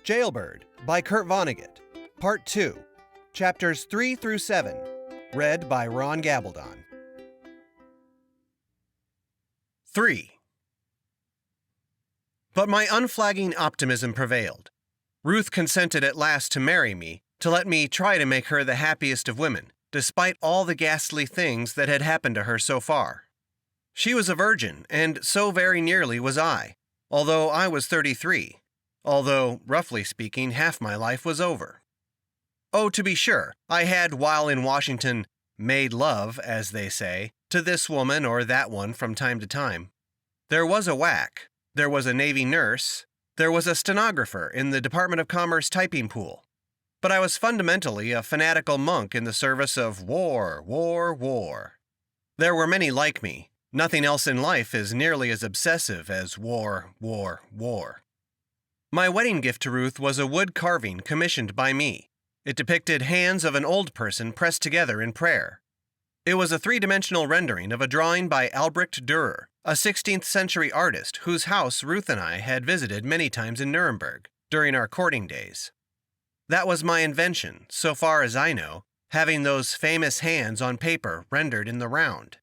Jailbird by Kurt Vonnegut, Part 2, Chapters 3 through 7, read by Ron Gabaldon. 3. But my unflagging optimism prevailed. Ruth consented at last to marry me, to let me try to make her the happiest of women, despite all the ghastly things that had happened to her so far. She was a virgin, and so very nearly was I, although I was 33, although, roughly speaking, half my life was over. Oh, to be sure, I had, while in Washington, made love, as they say, to this woman or that one from time to time. There was a whack, there was a Navy nurse, there was a stenographer in the Department of Commerce typing pool. But I was fundamentally a fanatical monk in the service of war, war, war. There were many like me. Nothing else in life is nearly as obsessive as war, war, war. My wedding gift to Ruth was a wood carving commissioned by me. It depicted hands of an old person pressed together in prayer. It was a three-dimensional rendering of a drawing by Albrecht Dürer, a 16th century artist whose house Ruth and I had visited many times in Nuremberg during our courting days. That was my invention, so far as I know, having those famous hands on paper rendered in the round.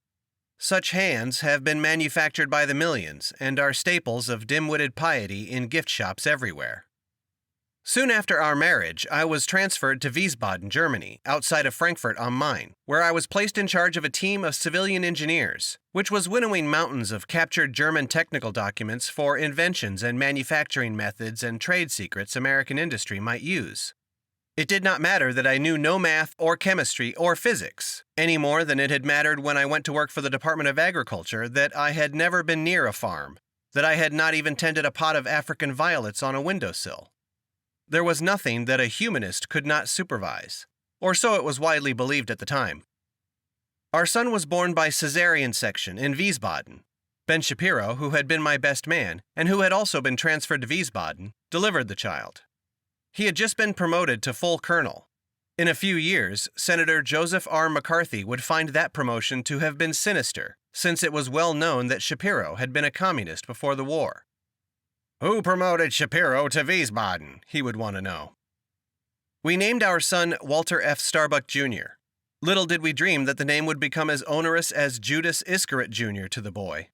Such hands have been manufactured by the millions and are staples of dim-witted piety in gift shops everywhere. Soon after our marriage, I was transferred to Wiesbaden, Germany, outside of Frankfurt am Main, where I was placed in charge of a team of civilian engineers, which was winnowing mountains of captured German technical documents for inventions and manufacturing methods and trade secrets American industry might use. It did not matter that I knew no math or chemistry or physics, any more than it had mattered when I went to work for the Department of Agriculture that I had never been near a farm, that I had not even tended a pot of African violets on a windowsill. There was nothing that a humanist could not supervise, or so it was widely believed at the time. Our son was born by cesarean section in Wiesbaden. Ben Shapiro, who had been my best man, and who had also been transferred to Wiesbaden, delivered the child. He had just been promoted to full colonel. In a few years, Senator Joseph R. McCarthy would find that promotion to have been sinister, since it was well known that Shapiro had been a communist before the war. Who promoted Shapiro to Wiesbaden? He would want to know. We named our son Walter F. Starbuck Jr. Little did we dream that the name would become as onerous as Judas Iscariot Jr. to the boy.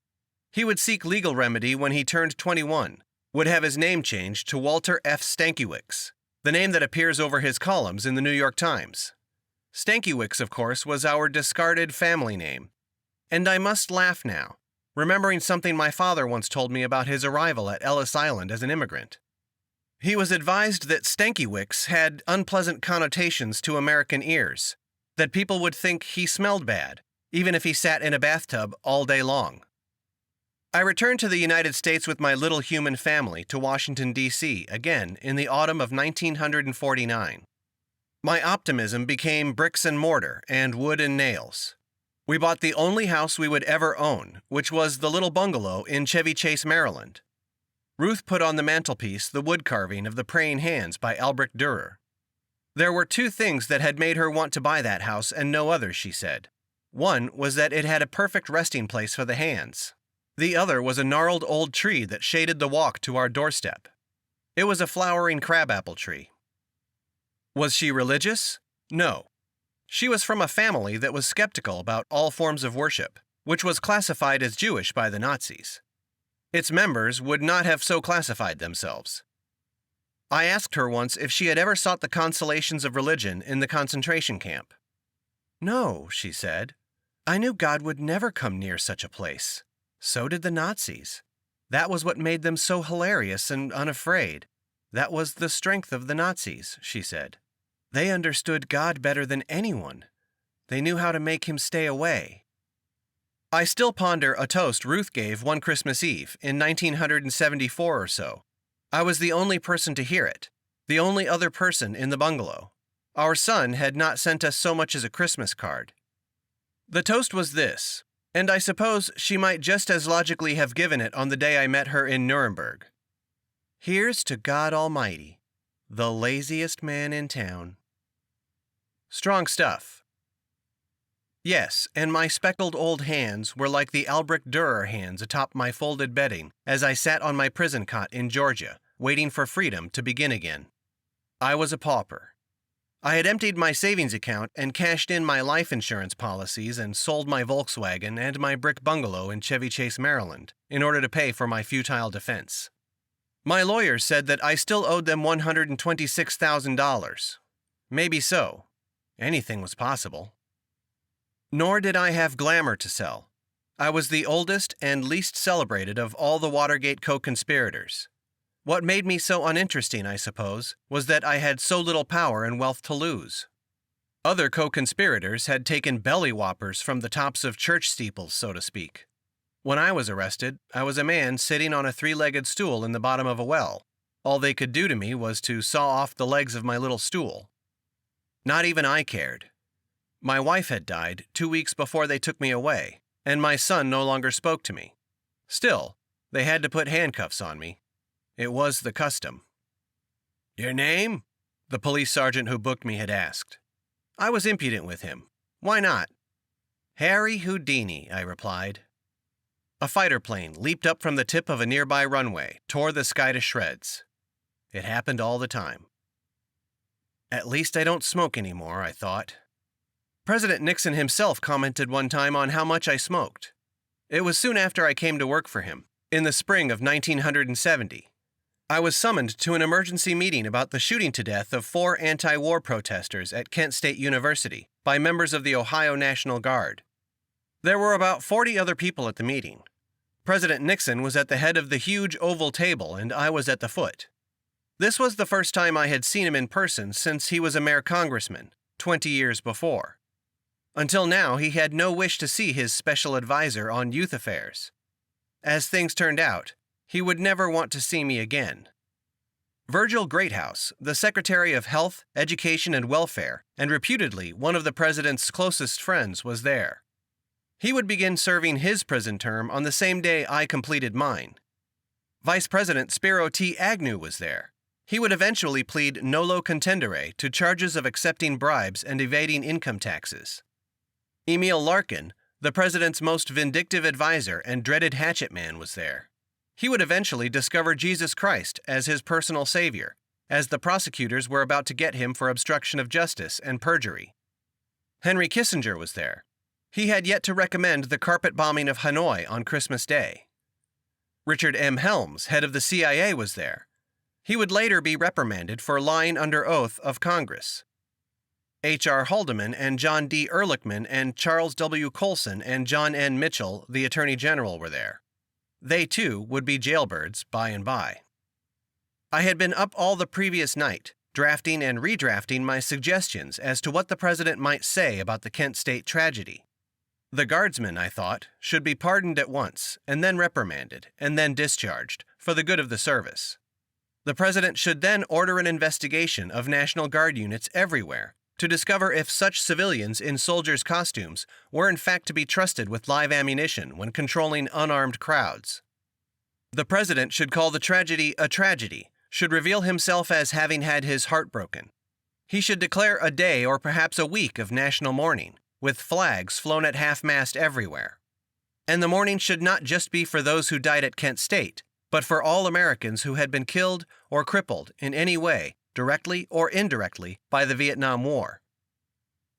He would seek legal remedy when he turned 21, would have his name changed to Walter F. Stankiewicz, the name that appears over his columns in the New York Times. Stankiewicz, of course, was our discarded family name. And I must laugh now, remembering something my father once told me about his arrival at Ellis Island as an immigrant. He was advised that Stankiewicz had unpleasant connotations to American ears, that people would think he smelled bad, even if he sat in a bathtub all day long. I returned to the United States with my little human family to Washington, D.C. again in the autumn of 1949. My optimism became bricks and mortar and wood and nails. We bought the only house we would ever own, which was the little bungalow in Chevy Chase, Maryland. Ruth put on the mantelpiece the wood carving of the Praying Hands by Albrecht Dürer. There were two things that had made her want to buy that house and no others, she said. One was that it had a perfect resting place for the hands. The other was a gnarled old tree that shaded the walk to our doorstep. It was a flowering crabapple tree. Was she religious? No. She was from a family that was skeptical about all forms of worship, which was classified as Jewish by the Nazis. Its members would not have so classified themselves. I asked her once if she had ever sought the consolations of religion in the concentration camp. No, she said. I knew God would never come near such a place. So did the Nazis. That was what made them so hilarious and unafraid. That was the strength of the Nazis, she said. They understood God better than anyone. They knew how to make him stay away. I still ponder a toast Ruth gave one Christmas Eve in 1974 or so. I was the only person to hear it, the only other person in the bungalow. Our son had not sent us so much as a Christmas card. The toast was this, and I suppose she might just as logically have given it on the day I met her in Nuremberg. Here's to God Almighty, the laziest man in town. Strong stuff. Yes, and my speckled old hands were like the Albrecht Dürer hands atop my folded bedding as I sat on my prison cot in Georgia, waiting for freedom to begin again. I was a pauper. I had emptied my savings account and cashed in my life insurance policies and sold my Volkswagen and my brick bungalow in Chevy Chase, Maryland, in order to pay for my futile defense. My lawyers said that I still owed them $126,000. Maybe so. Anything was possible. Nor did I have glamour to sell. I was the oldest and least celebrated of all the Watergate co-conspirators. What made me so uninteresting, I suppose, was that I had so little power and wealth to lose. Other co-conspirators had taken belly whoppers from the tops of church steeples, so to speak. When I was arrested, I was a man sitting on a three-legged stool in the bottom of a well. All they could do to me was to saw off the legs of my little stool. Not even I cared. My wife had died 2 weeks before they took me away, and my son no longer spoke to me. Still, they had to put handcuffs on me. It was the custom. "Your name?" the police sergeant who booked me had asked. I was impudent with him. Why not? "Harry Houdini," I replied. A fighter plane leaped up from the tip of a nearby runway, tore the sky to shreds. It happened all the time. At least I don't smoke anymore, I thought. President Nixon himself commented one time on how much I smoked. It was soon after I came to work for him, in the spring of 1970. I was summoned to an emergency meeting about the shooting to death of 4 anti-war protesters at Kent State University by members of the Ohio National Guard. There were about 40 other people at the meeting. President Nixon was at the head of the huge oval table and I was at the foot. This was the first time I had seen him in person since he was a mayor congressman, 20 years before. Until now, he had no wish to see his special advisor on youth affairs. As things turned out, he would never want to see me again. Virgil Greathouse, the Secretary of Health, Education, and Welfare, and reputedly one of the president's closest friends, was there. He would begin serving his prison term on the same day I completed mine. Vice President Spiro T. Agnew was there. He would eventually plead nolo contendere to charges of accepting bribes and evading income taxes. Emil Larkin, the president's most vindictive advisor and dreaded hatchet man, was there. He would eventually discover Jesus Christ as his personal savior, as the prosecutors were about to get him for obstruction of justice and perjury. Henry Kissinger was there. He had yet to recommend the carpet bombing of Hanoi on Christmas Day. Richard M. Helms, head of the CIA, was there. He would later be reprimanded for lying under oath of Congress. H.R. Haldeman and John D. Ehrlichman and Charles W. Colson and John N. Mitchell, the Attorney General, were there. They, too, would be jailbirds by and by. I had been up all the previous night, drafting and redrafting my suggestions as to what the president might say about the Kent State tragedy. The guardsmen, I thought, should be pardoned at once, and then reprimanded, and then discharged, for the good of the service. The president should then order an investigation of National Guard units everywhere to discover if such civilians in soldiers' costumes were in fact to be trusted with live ammunition when controlling unarmed crowds. The president should call the tragedy a tragedy, should reveal himself as having had his heart broken. He should declare a day or perhaps a week of national mourning, with flags flown at half-mast everywhere. And the mourning should not just be for those who died at Kent State, but for all Americans who had been killed or crippled in any way, directly or indirectly, by the Vietnam War.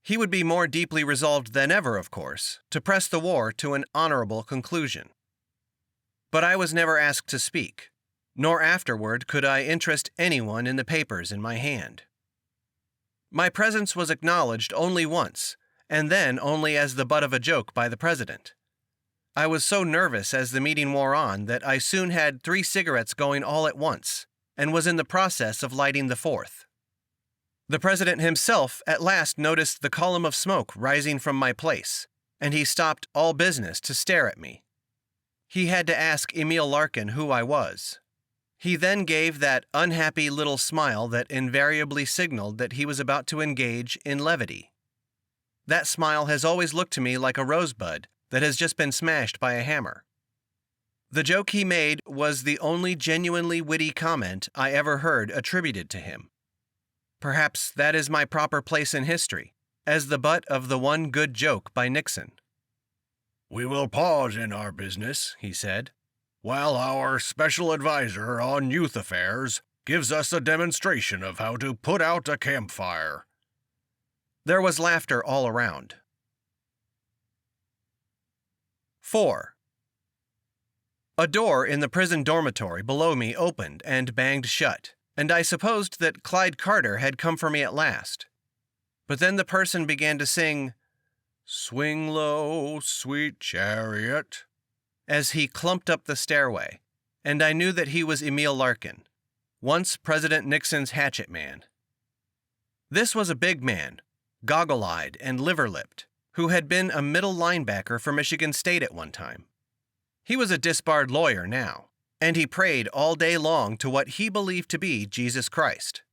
He would be more deeply resolved than ever, of course, to press the war to an honorable conclusion. But I was never asked to speak, nor afterward could I interest anyone in the papers in my hand. My presence was acknowledged only once, and then only as the butt of a joke by the president. I was so nervous as the meeting wore on that I soon had 3 cigarettes going all at once, and was in the process of lighting the 4th. The president himself at last noticed the column of smoke rising from my place, and he stopped all business to stare at me. He had to ask Emil Larkin who I was. He then gave that unhappy little smile that invariably signaled that he was about to engage in levity. That smile has always looked to me like a rosebud that has just been smashed by a hammer. The joke he made was the only genuinely witty comment I ever heard attributed to him. Perhaps that is my proper place in history, as the butt of the one good joke by Nixon. "We will pause in our business," he said. while our special advisor on youth affairs gives us a demonstration of how to put out a campfire." There was laughter all around. 4. A door in the prison dormitory below me opened and banged shut, and I supposed that Clyde Carter had come for me at last. But then the person began to sing, "Swing low, sweet chariot," as he clumped up the stairway, and I knew that he was Emil Larkin, once President Nixon's hatchet man. This was a big man, goggle-eyed and liver-lipped, who had been a middle linebacker for Michigan State at one time. He was a disbarred lawyer now, and he prayed all day long to what he believed to be Jesus Christ.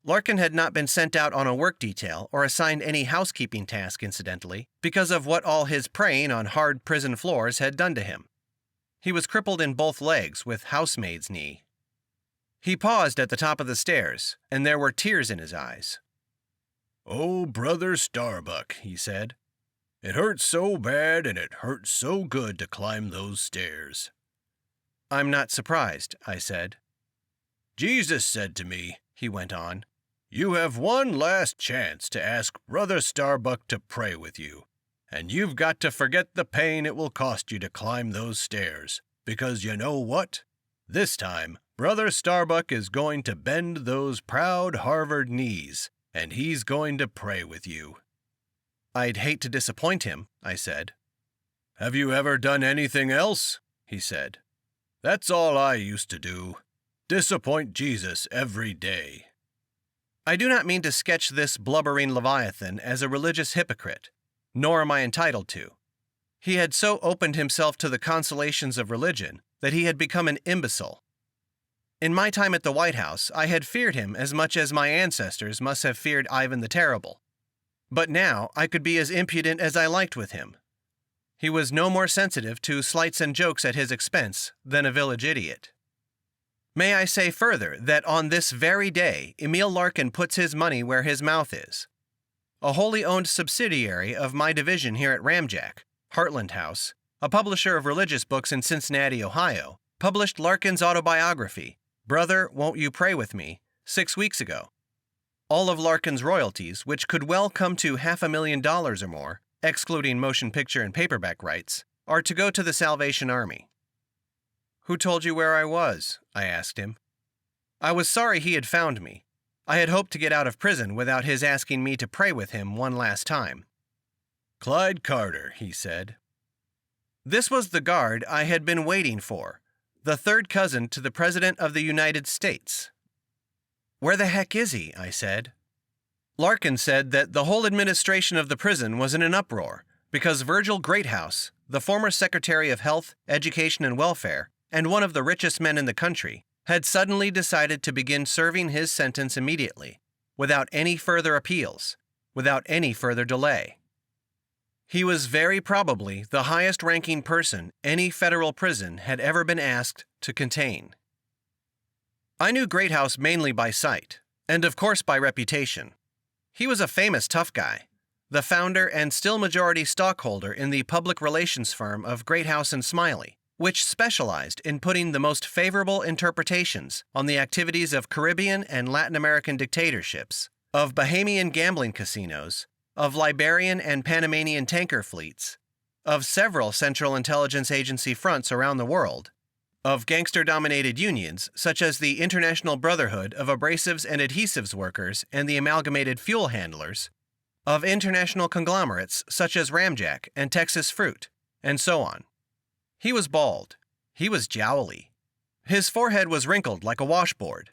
Larkin had not been sent out on a work detail or assigned any housekeeping task, incidentally, because of what all his praying on hard prison floors had done to him. He was crippled in both legs with housemaid's knee. He paused at the top of the stairs, and there were tears in his eyes. "Oh, Brother Starbuck," he said. "It hurts so bad and it hurts so good to climb those stairs." "I'm not surprised," I said. "Jesus said to me," he went on, "you have one last chance to ask Brother Starbuck to pray with you, and you've got to forget the pain it will cost you to climb those stairs, because you know what? This time, Brother Starbuck is going to bend those proud Harvard knees, and he's going to pray with you." "I'd hate to disappoint him," I said. "Have you ever done anything else?" he said. "That's all I used to do. Disappoint Jesus every day." I do not mean to sketch this blubbering Leviathan as a religious hypocrite, nor am I entitled to. He had so opened himself to the consolations of religion that he had become an imbecile. In my time at the White House, I had feared him as much as my ancestors must have feared Ivan the Terrible. But now I could be as impudent as I liked with him. He was no more sensitive to slights and jokes at his expense than a village idiot. May I say further that on this very day, Emil Larkin puts his money where his mouth is. A wholly owned subsidiary of my division here at Ramjack, Heartland House, a publisher of religious books in Cincinnati, Ohio, published Larkin's autobiography, Brother, Won't You Pray With Me, 6 weeks ago. All of Larkin's royalties, which could well come to $500,000 or more, excluding motion picture and paperback rights, are to go to the Salvation Army. "Who told you where I was?" I asked him. I was sorry he had found me. I had hoped to get out of prison without his asking me to pray with him one last time. "Clyde Carter," he said. This was the guard I had been waiting for, the third cousin to the President of the United States. "Where the heck is he?" I said. Larkin said that the whole administration of the prison was in an uproar because Virgil Greathouse, the former Secretary of Health, Education, and Welfare, and one of the richest men in the country, had suddenly decided to begin serving his sentence immediately, without any further appeals, without any further delay. He was very probably the highest-ranking person any federal prison had ever been asked to contain. I knew Greathouse mainly by sight, and of course by reputation. He was a famous tough guy, the founder and still majority stockholder in the public relations firm of Greathouse and Smiley, which specialized in putting the most favorable interpretations on the activities of Caribbean and Latin American dictatorships, of Bahamian gambling casinos, of Liberian and Panamanian tanker fleets, of several Central Intelligence Agency fronts around the world, of gangster-dominated unions such as the International Brotherhood of Abrasives and Adhesives Workers and the Amalgamated Fuel Handlers, of international conglomerates such as Ramjack and Texas Fruit, and so on. He was bald. He was jowly. His forehead was wrinkled like a washboard.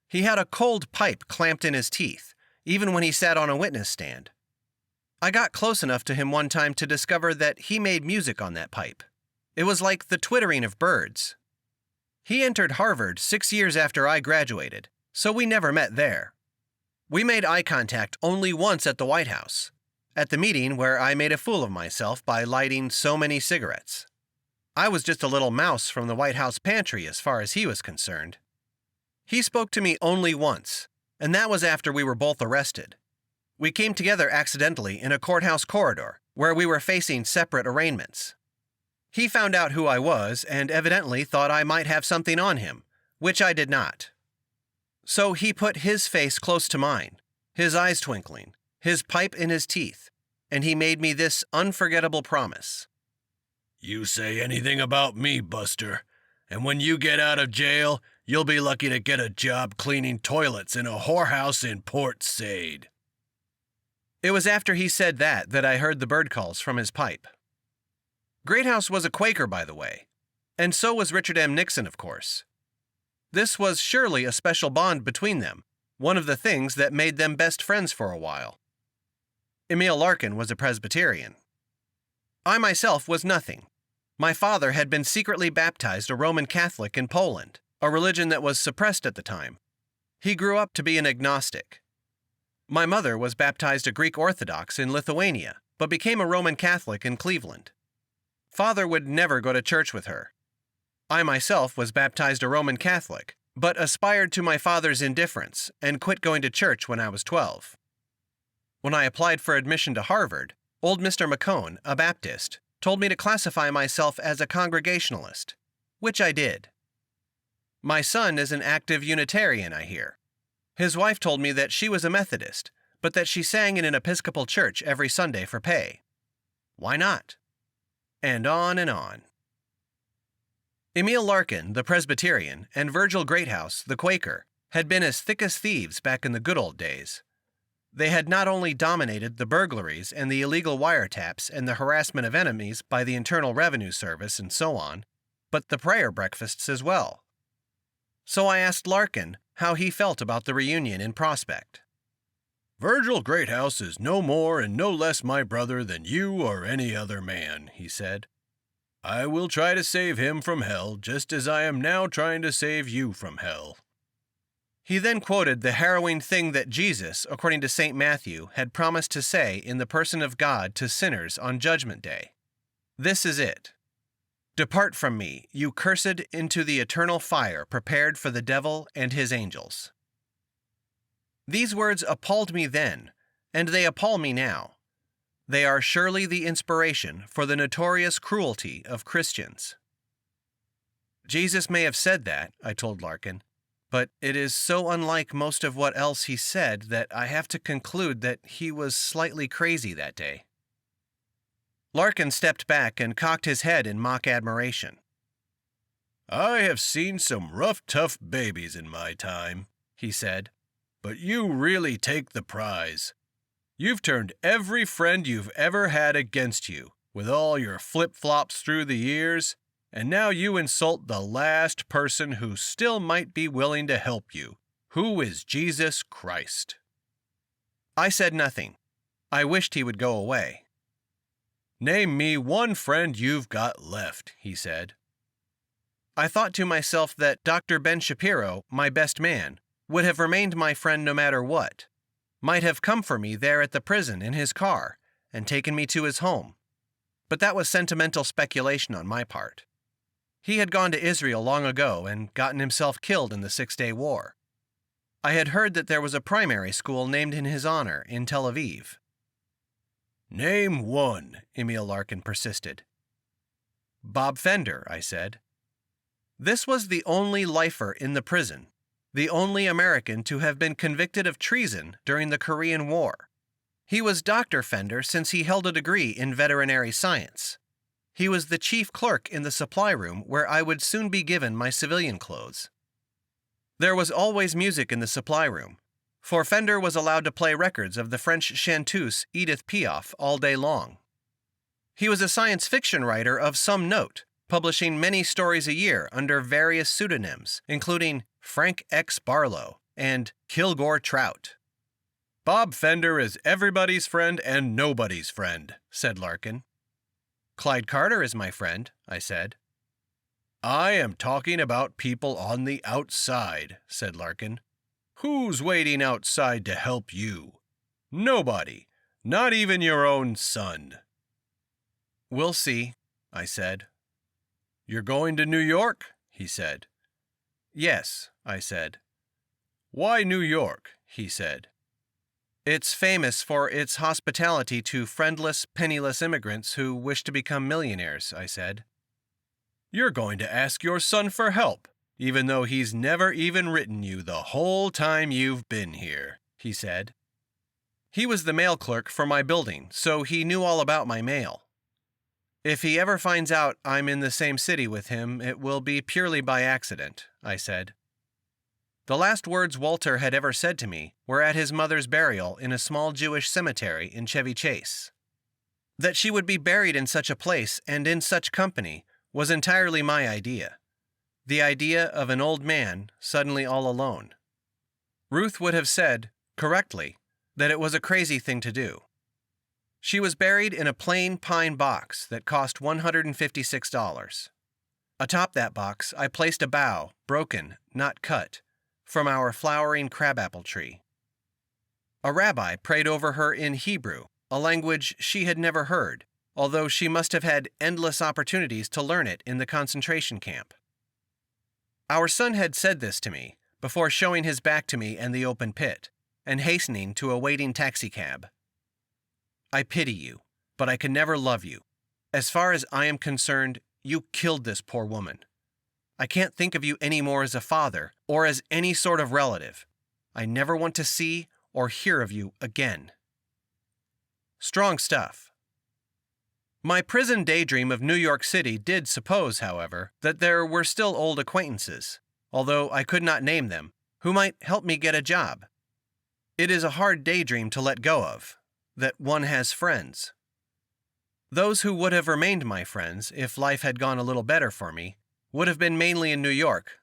He had a cold pipe clamped in his teeth, even when he sat on a witness stand. I got close enough to him one time to discover that he made music on that pipe. It was like the twittering of birds. He entered Harvard 6 years after I graduated, so we never met there. We made eye contact only once at the White House, at the meeting where I made a fool of myself by lighting so many cigarettes. I was just a little mouse from the White House pantry as far as he was concerned. He spoke to me only once, and that was after we were both arrested. We came together accidentally in a courthouse corridor, where we were facing separate arraignments. He found out who I was and evidently thought I might have something on him, which I did not. So he put his face close to mine, his eyes twinkling, his pipe in his teeth, and he made me this unforgettable promise. You say anything about me, Buster, and when you get out of jail, you'll be lucky to get a job cleaning toilets in a whorehouse in Port Said. It was after he said that I heard the bird calls from his pipe. Greathouse was a Quaker, by the way, and so was Richard M. Nixon, of course. This was surely a special bond between them, one of the things that made them best friends for a while. Emil Larkin was a Presbyterian. I myself was nothing. My father had been secretly baptized a Roman Catholic in Poland, a religion that was suppressed at the time. He grew up to be an agnostic. My mother was baptized a Greek Orthodox in Lithuania, but became a Roman Catholic in Cleveland. Father would never go to church with her. I myself was baptized a Roman Catholic, but aspired to my father's indifference and quit going to church when I was 12. When I applied for admission to Harvard, old Mr. McCone, a Baptist, told me to classify myself as a Congregationalist, which I did. My son is an active Unitarian, I hear. His wife told me that she was a Methodist, but that she sang in an Episcopal church every Sunday for pay. Why not? And on and on. Emil Larkin, the Presbyterian, and Virgil Greathouse, the Quaker, had been as thick as thieves back in the good old days. They had not only dominated the burglaries and the illegal wiretaps and the harassment of enemies by the Internal Revenue Service and so on, but the prayer breakfasts as well. So I asked Larkin how he felt about the reunion in prospect. Virgil Greathouse is no more and no less my brother than you or any other man, he said. I will try to save him from hell just as I am now trying to save you from hell. He then quoted the harrowing thing that Jesus, according to St. Matthew, had promised to say in the person of God to sinners on Judgment Day. This is it. Depart from me, you cursed, into the eternal fire prepared for the devil and his angels. These words appalled me then, and they appall me now. They are surely the inspiration for the notorious cruelty of Christians. Jesus may have said that, I told Larkin, but it is so unlike most of what else he said that I have to conclude that he was slightly crazy that day. Larkin stepped back and cocked his head in mock admiration. I have seen some rough, tough babies in my time, he said, but you really take the prize. You've turned every friend you've ever had against you, with all your flip-flops through the years, and now you insult the last person who still might be willing to help you, who is Jesus Christ. I said nothing. I wished he would go away. Name me one friend you've got left, he said. I thought to myself that Dr. Ben Shapiro, my best man, would have remained my friend no matter what, might have come for me there at the prison in his car and taken me to his home. But that was sentimental speculation on my part. He had gone to Israel long ago and gotten himself killed in the Six-Day War. I had heard that there was a primary school named in his honor in Tel Aviv. Name one, Emil Larkin persisted. Bob Fender, I said. This was the only lifer in the prison, the only American to have been convicted of treason during the Korean War. He was Dr. Fender since he held a degree in veterinary science. He was the chief clerk in the supply room where I would soon be given my civilian clothes. There was always music in the supply room, for Fender was allowed to play records of the French chanteuse Edith Piaf all day long. He was a science fiction writer of some note, publishing many stories a year under various pseudonyms, including Frank X. Barlow and Kilgore Trout. Bob Fender is everybody's friend and nobody's friend, said Larkin. Clyde Carter is my friend, I said. I am talking about people on the outside, said Larkin. Who's waiting outside to help you? Nobody, not even your own son. We'll see, I said. You're going to New York? He said. Yes, I said. Why New York? He said. It's famous for its hospitality to friendless, penniless immigrants who wish to become millionaires, I said. You're going to ask your son for help, even though he's never even written you the whole time you've been here," he said. He was the mail clerk for my building, so he knew all about my mail. "If he ever finds out I'm in the same city with him, it will be purely by accident," I said. The last words Walter had ever said to me were at his mother's burial in a small Jewish cemetery in Chevy Chase. That she would be buried in such a place and in such company was entirely my idea. The idea of an old man suddenly all alone. Ruth would have said, correctly, that it was a crazy thing to do. She was buried in a plain pine box that cost $156. Atop that box, I placed a bough, broken, not cut, from our flowering crabapple tree. A rabbi prayed over her in Hebrew, a language she had never heard, although she must have had endless opportunities to learn it in the concentration camp. Our son had said this to me, before showing his back to me and the open pit, and hastening to a waiting taxicab. "I pity you, but I can never love you. As far as I am concerned, you killed this poor woman. I can't think of you any more as a father, or as any sort of relative. I never want to see or hear of you again." Strong stuff. My prison daydream of New York City did suppose, however, that there were still old acquaintances, although I could not name them, who might help me get a job. It is a hard daydream to let go of, that one has friends. Those who would have remained my friends if life had gone a little better for me would have been mainly in New York.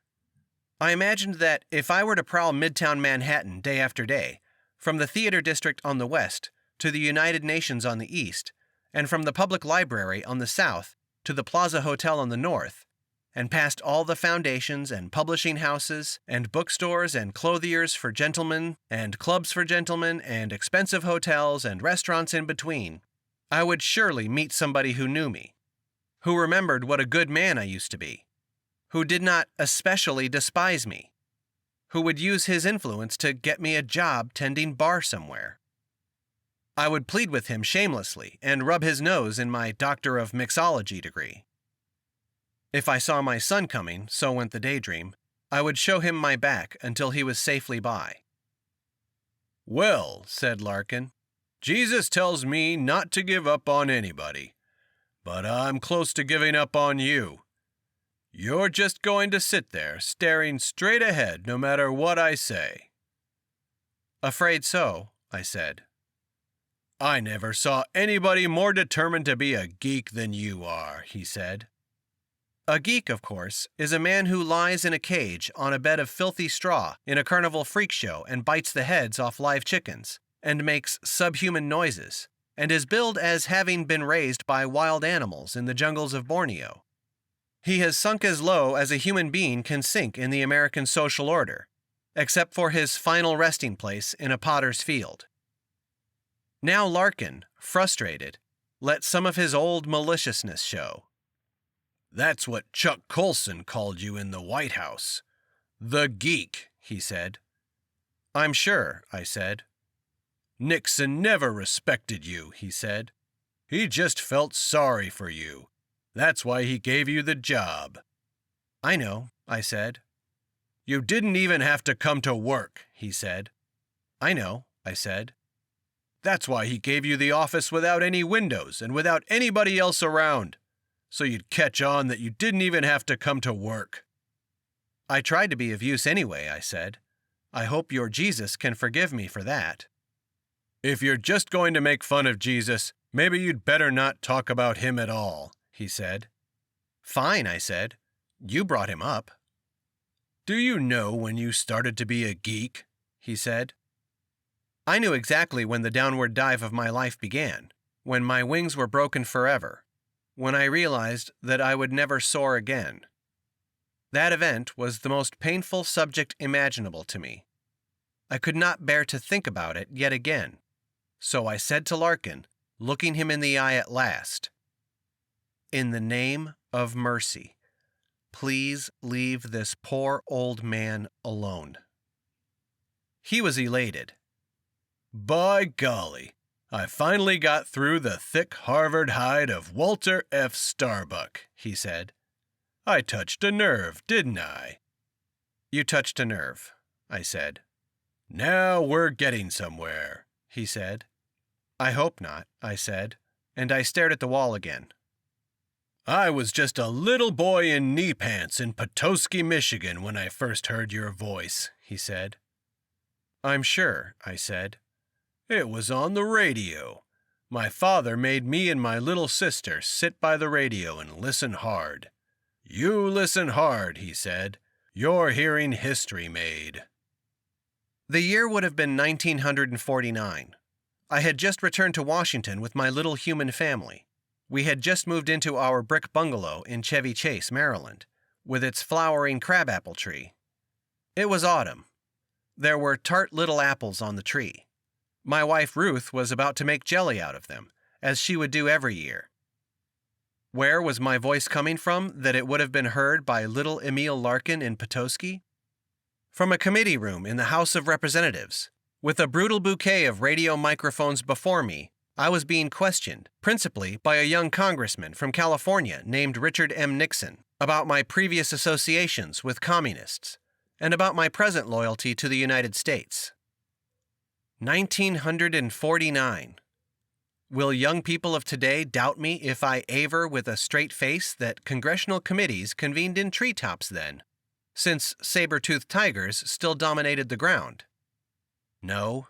I imagined that if I were to prowl Midtown Manhattan day after day, from the theater district on the west to the United Nations on the east, and from the public library on the south to the Plaza Hotel on the north, and past all the foundations and publishing houses and bookstores and clothiers for gentlemen and clubs for gentlemen and expensive hotels and restaurants in between, I would surely meet somebody who knew me, who remembered what a good man I used to be, who did not especially despise me, who would use his influence to get me a job tending bar somewhere. I would plead with him shamelessly and rub his nose in my Doctor of Mixology degree. If I saw my son coming, so went the daydream, I would show him my back until he was safely by. "Well," said Larkin, "Jesus tells me not to give up on anybody, but I'm close to giving up on you. You're just going to sit there, staring straight ahead no matter what I say." "Afraid so," I said. "I never saw anybody more determined to be a geek than you are," he said. A geek, of course, is a man who lies in a cage on a bed of filthy straw in a carnival freak show and bites the heads off live chickens, and makes subhuman noises, and is billed as having been raised by wild animals in the jungles of Borneo. He has sunk as low as a human being can sink in the American social order, except for his final resting place in a potter's field. Now Larkin, frustrated, let some of his old maliciousness show. "That's what Chuck Colson called you in the White House. The geek," he said. "I'm sure," I said. "Nixon never respected you," he said. "He just felt sorry for you. That's why he gave you the job." "I know," I said. "You didn't even have to come to work," he said. "I know," I said. "That's why he gave you the office without any windows and without anybody else around, so you'd catch on that you didn't even have to come to work." "I tried to be of use anyway," I said. "I hope your Jesus can forgive me for that." "If you're just going to make fun of Jesus, maybe you'd better not talk about him at all," he said. "Fine," I said. "You brought him up." "Do you know when you started to be a geek?" he said. I knew exactly when the downward dive of my life began, when my wings were broken forever, when I realized that I would never soar again. That event was the most painful subject imaginable to me. I could not bear to think about it yet again, so I said to Larkin, looking him in the eye at last, "In the name of mercy, please leave this poor old man alone." He was elated. "By golly, I finally got through the thick Harvard hide of Walter F. Starbuck," he said. I touched a nerve, didn't I? You touched a nerve, I said. Now we're getting somewhere, he said. I hope not, I said, and I stared at the wall again. I was just a little boy in knee pants in Petoskey, Michigan when I first heard your voice, he said. I'm sure, I said. It was on the radio. My father made me and my little sister sit by the radio and listen hard. You listen hard, he said. You're hearing history made. The year would have been 1949. I had just returned to Washington with my little human family. We had just moved into our brick bungalow in Chevy Chase, Maryland, with its flowering crabapple tree. It was autumn. There were tart little apples on the tree. My wife Ruth was about to make jelly out of them, as she would do every year. Where was my voice coming from that it would have been heard by little Emil Larkin in Petoskey? From a committee room in the House of Representatives. With a brutal bouquet of radio microphones before me, I was being questioned, principally by a young congressman from California named Richard M. Nixon, about my previous associations with communists, and about my present loyalty to the United States. 1949. Will young people of today doubt me if I aver with a straight face that congressional committees convened in treetops then, since saber-toothed tigers still dominated the ground? No.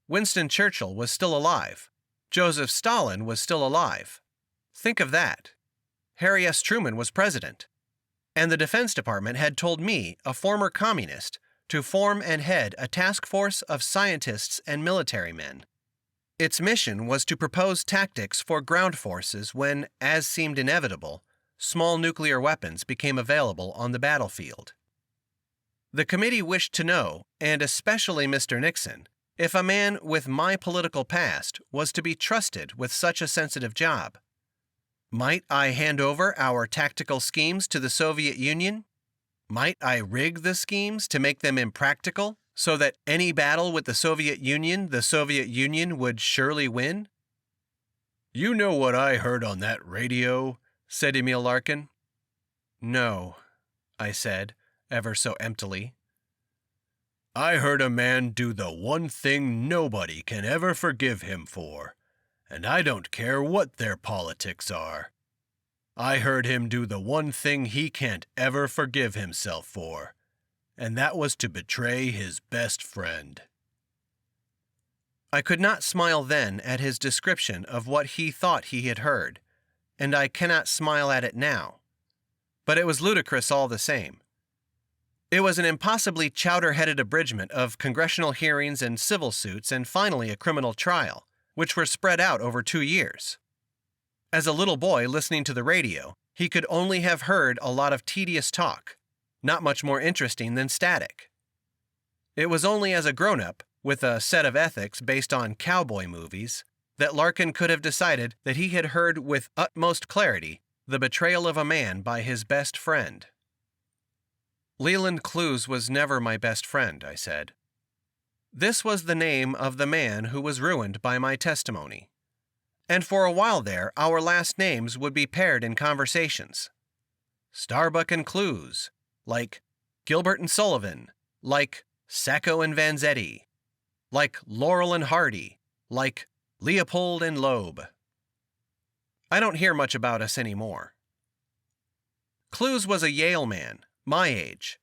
Winston Churchill was still alive. Joseph Stalin was still alive. Think of that. Harry S. Truman was president. And the Defense Department had told me, a former communist, to form and head a task force of scientists and military men. Its mission was to propose tactics for ground forces when, as seemed inevitable, small nuclear weapons became available on the battlefield. The committee wished to know, and especially Mr. Nixon, if a man with my political past was to be trusted with such a sensitive job. Might I hand over our tactical schemes to the Soviet Union? Might I rig the schemes to make them impractical, so that any battle with the Soviet Union would surely win? You know what I heard on that radio? Said Emil Larkin. No, I said, ever so emptily. I heard a man do the one thing nobody can ever forgive him for, and I don't care what their politics are. I heard him do the one thing he can't ever forgive himself for, and that was to betray his best friend. I could not smile then at his description of what he thought he had heard, and I cannot smile at it now. But it was ludicrous all the same. It was an impossibly chowder-headed abridgment of congressional hearings and civil suits and finally a criminal trial, which were spread out over 2 years. As a little boy listening to the radio, he could only have heard a lot of tedious talk, not much more interesting than static. It was only as a grown-up, with a set of ethics based on cowboy movies, that Larkin could have decided that he had heard with utmost clarity the betrayal of a man by his best friend. Leland Clues was never my best friend, I said. This was the name of the man who was ruined by my testimony. And for a while there, our last names would be paired in conversations. Starbuck and Clues, like Gilbert and Sullivan, like Sacco and Vanzetti, like Laurel and Hardy, like Leopold and Loeb. I don't hear much about us anymore. Clues was a Yale man, my age.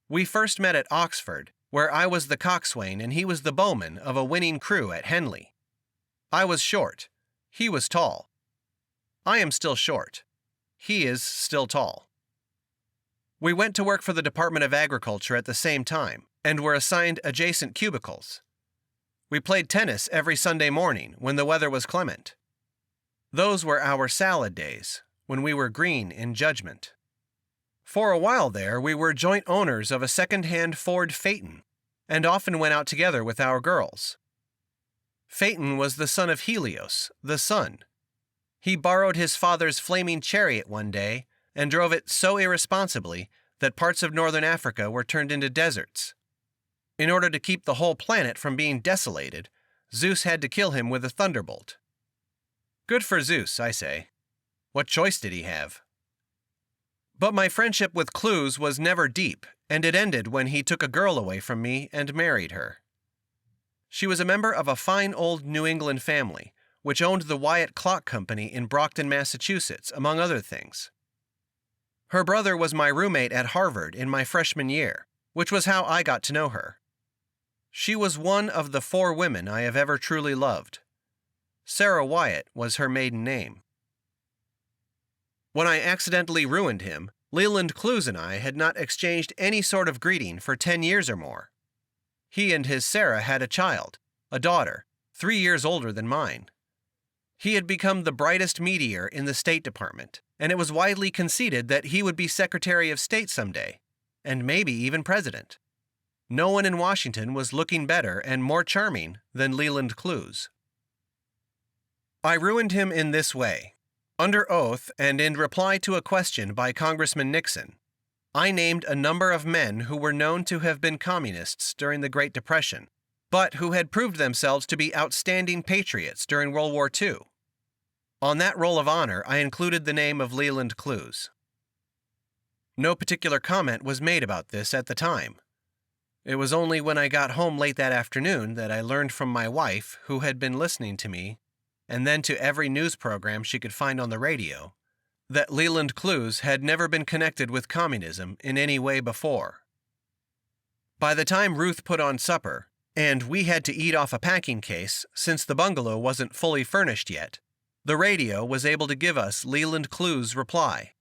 We first met at Oxford, where I was the coxswain and he was the bowman of a winning crew at Henley. I was short. He was tall. I am still short. He is still tall. We went to work for the Department of Agriculture at the same time and were assigned adjacent cubicles. We played tennis every Sunday morning when the weather was clement. Those were our salad days, when we were green in judgment. For a while there, we were joint owners of a second-hand Ford Phaeton, and often went out together with our girls. Phaeton was the son of Helios, the sun. He borrowed his father's flaming chariot one day and drove it so irresponsibly that parts of northern Africa were turned into deserts. In order to keep the whole planet from being desolated, Zeus had to kill him with a thunderbolt. Good for Zeus, I say. What choice did he have? But my friendship with Clues was never deep, and it ended when he took a girl away from me and married her. She was a member of a fine old New England family, which owned the Wyatt Clock Company in Brockton, Massachusetts, among other things. Her brother was my roommate at Harvard in my freshman year, which was how I got to know her. She was one of the 4 women I have ever truly loved. Sarah Wyatt was her maiden name. When I accidentally ruined him, Leland Clues and I had not exchanged any sort of greeting for 10 years or more. He and his Sarah had a child, a daughter, 3 years older than mine. He had become the brightest meteor in the State Department, and it was widely conceded that he would be Secretary of State someday, and maybe even President. No one in Washington was looking better and more charming than Leland Clues. I ruined him in this way. Under oath and in reply to a question by Congressman Nixon, I named a number of men who were known to have been communists during the Great Depression, but who had proved themselves to be outstanding patriots during World War II. On that roll of honor, I included the name of Leland Clues. No particular comment was made about this at the time. It was only when I got home late that afternoon that I learned from my wife, who had been listening to me, and then to every news program she could find on the radio, that Leland Clues had never been connected with communism in any way before. By the time Ruth put on supper, and we had to eat off a packing case since the bungalow wasn't fully furnished yet, the radio was able to give us Leland Clues' reply.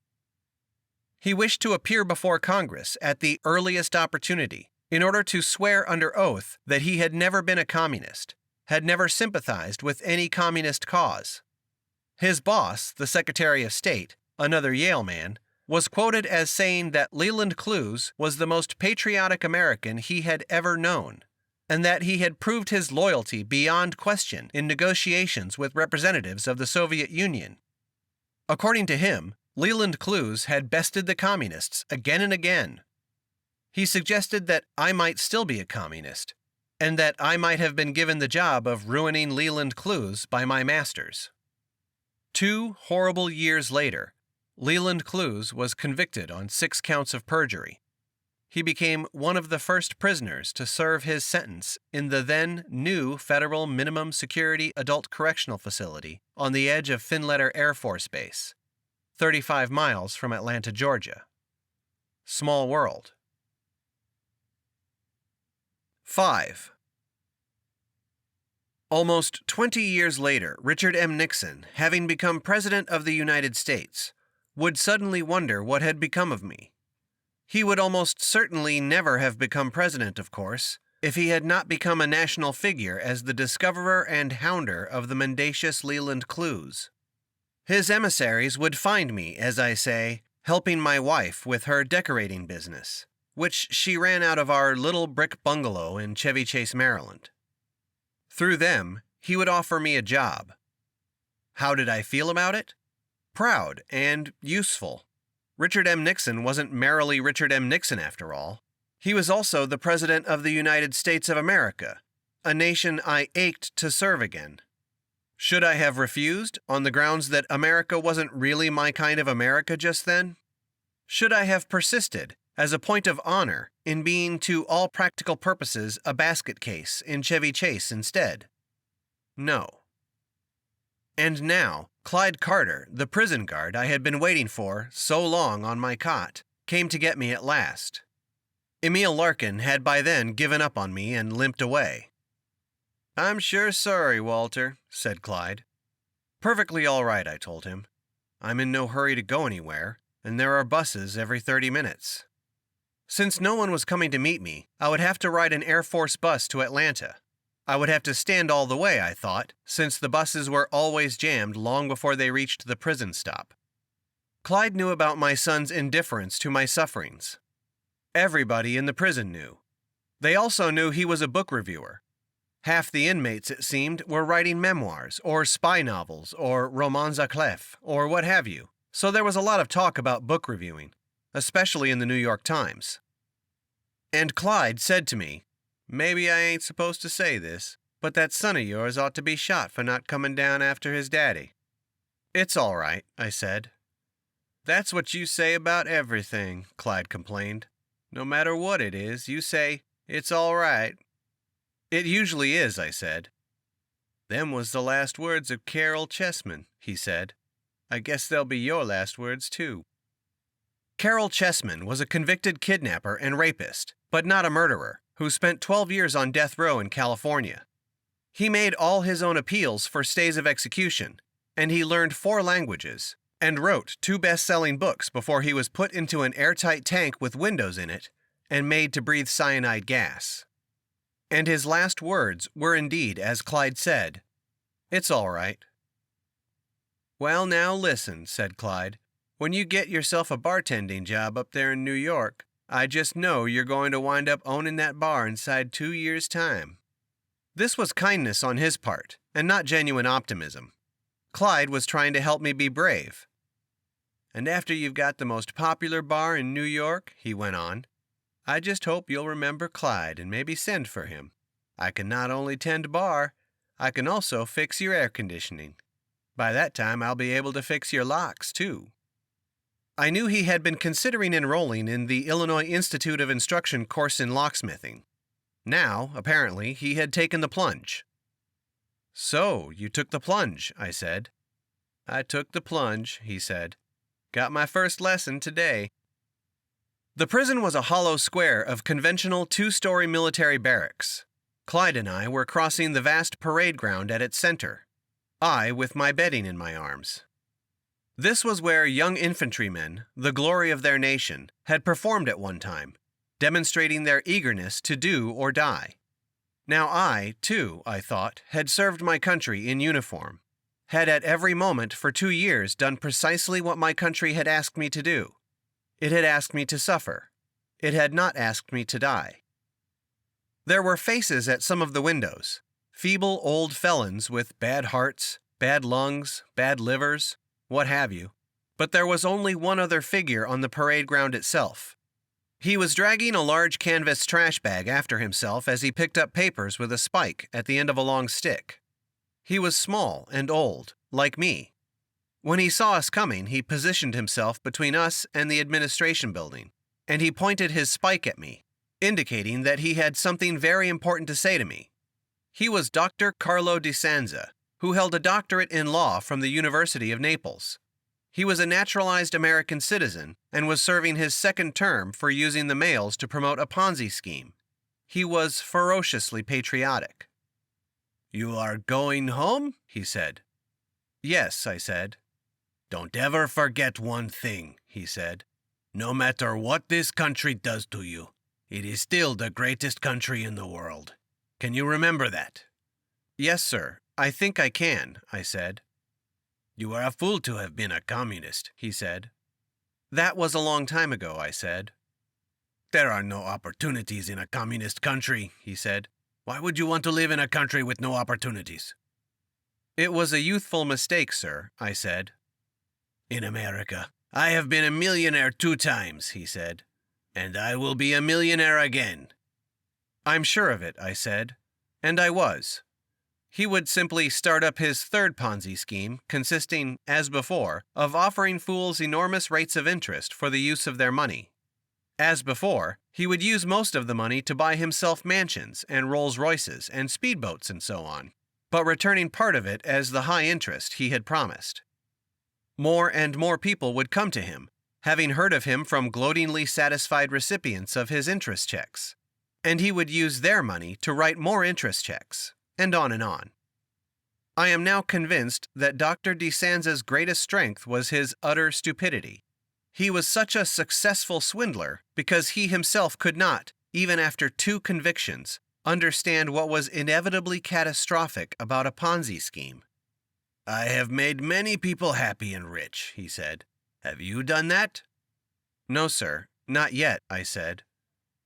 He wished to appear before Congress at the earliest opportunity in order to swear under oath that he had never been a communist, had never sympathized with any communist cause. His boss, the Secretary of State, another Yale man, was quoted as saying that Leland Clues was the most patriotic American he had ever known, and that he had proved his loyalty beyond question in negotiations with representatives of the Soviet Union. According to him, Leland Clues had bested the communists again and again. He suggested that I might still be a communist, and that I might have been given the job of ruining Leland Clues by my masters. 2 horrible years later, Leland Clues was convicted on 6 counts of perjury. He became one of the first prisoners to serve his sentence in the then new Federal Minimum Security Adult Correctional Facility on the edge of Finletter Air Force Base, 35 miles from Atlanta, Georgia. Small world. 5. Almost 20 years later, Richard M. Nixon, having become President of the United States, would suddenly wonder what had become of me. He would almost certainly never have become president, of course, if he had not become a national figure as the discoverer and hounder of the mendacious Leland Clues. His emissaries would find me, as I say, helping my wife with her decorating business, which she ran out of our little brick bungalow in Chevy Chase, Maryland. Through them, he would offer me a job. How did I feel about it? Proud and useful. Richard M. Nixon wasn't merely Richard M. Nixon after all. He was also the President of the United States of America, a nation I ached to serve again. Should I have refused on the grounds that America wasn't really my kind of America just then? Should I have persisted, as a point of honor, in being to all practical purposes a basket case in Chevy Chase instead? No. And now, Clyde Carter, the prison guard I had been waiting for so long on my cot, came to get me at last. Emil Larkin had by then given up on me and limped away. "I'm sure sorry, Walter," said Clyde. "Perfectly all right," I told him. "I'm in no hurry to go anywhere, and there are buses every 30 minutes. Since no one was coming to meet me, I would have to ride an Air Force bus to Atlanta. I would have to stand all the way, I thought, since the buses were always jammed long before they reached the prison stop. Clyde knew about my son's indifference to my sufferings. Everybody in the prison knew. They also knew he was a book reviewer. Half the inmates, it seemed, were writing memoirs, or spy novels, or romans à clef, or what have you, so there was a lot of talk about book reviewing, especially in the New York Times. And Clyde said to me, "Maybe I ain't supposed to say this, but that son of yours ought to be shot for not coming down after his daddy." "It's all right," I said. That's what you say about everything, Clyde complained. No matter what it is, you say, it's all right. It usually is, I said. Them was the last words of Carol Chessman, he said. I guess they'll be your last words, too. Carol Chessman was a convicted kidnapper and rapist, but not a murderer, who spent 12 years on death row in California. He made all his own appeals for stays of execution, and he learned 4 languages, and wrote 2 best-selling books before he was put into an airtight tank with windows in it and made to breathe cyanide gas. And his last words were indeed, as Clyde said, "It's all right." "Well, now listen," said Clyde. "When you get yourself a bartending job up there in New York, I just know you're going to wind up owning that bar inside 2 years' time." This was kindness on his part, and not genuine optimism. Clyde was trying to help me be brave. "And after you've got the most popular bar in New York," he went on, "I just hope you'll remember Clyde and maybe send for him. I can not only tend bar, I can also fix your air conditioning. By that time, I'll be able to fix your locks, too." I knew he had been considering enrolling in the Illinois Institute of Instruction course in locksmithing. Now, apparently, he had taken the plunge. "So, you took the plunge," I said. "I took the plunge," he said. "Got my first lesson today." The prison was a hollow square of conventional 2-story military barracks. Clyde and I were crossing the vast parade ground at its center, I with my bedding in my arms. This was where young infantrymen, the glory of their nation, had performed at one time, demonstrating their eagerness to do or die. Now I, too, I thought, had served my country in uniform, had at every moment for 2 years done precisely what my country had asked me to do. It had asked me to suffer. It had not asked me to die. There were faces at some of the windows, feeble old felons with bad hearts, bad lungs, bad livers, what have you, but there was only one other figure on the parade ground itself. He was dragging a large canvas trash bag after himself as he picked up papers with a spike at the end of a long stick. He was small and old, like me. When he saw us coming, he positioned himself between us and the administration building, and he pointed his spike at me, indicating that he had something very important to say to me. He was Dr. Carlo Di Sanza, who held a doctorate in law from the University of Naples. He was a naturalized American citizen and was serving his 2nd term for using the mails to promote a Ponzi scheme. He was ferociously patriotic. "You are going home?" he said. "Yes," I said. "Don't ever forget one thing," he said. "No matter what this country does to you, it is still the greatest country in the world. Can you remember that?" "Yes, sir. I think I can," I said. "You are a fool to have been a communist," he said. "That was a long time ago," I said. "There are no opportunities in a communist country," he said. "Why would you want to live in a country with no opportunities?" "It was a youthful mistake, sir," I said. "In America, I have been a millionaire 2 times," he said. "And I will be a millionaire again." "I'm sure of it," I said. And I was. He would simply start up his 3rd Ponzi scheme, consisting, as before, of offering fools enormous rates of interest for the use of their money. As before, he would use most of the money to buy himself mansions and Rolls-Royces and speedboats and so on, but returning part of it as the high interest he had promised. More and more people would come to him, having heard of him from gloatingly satisfied recipients of his interest checks, and he would use their money to write more interest checks, and on and on. I am now convinced that Dr. Di Sanza's greatest strength was his utter stupidity. He was such a successful swindler because he himself could not, even after 2 convictions, understand what was inevitably catastrophic about a Ponzi scheme. "I have made many people happy and rich," he said. "Have you done that?" "No, sir, not yet," I said.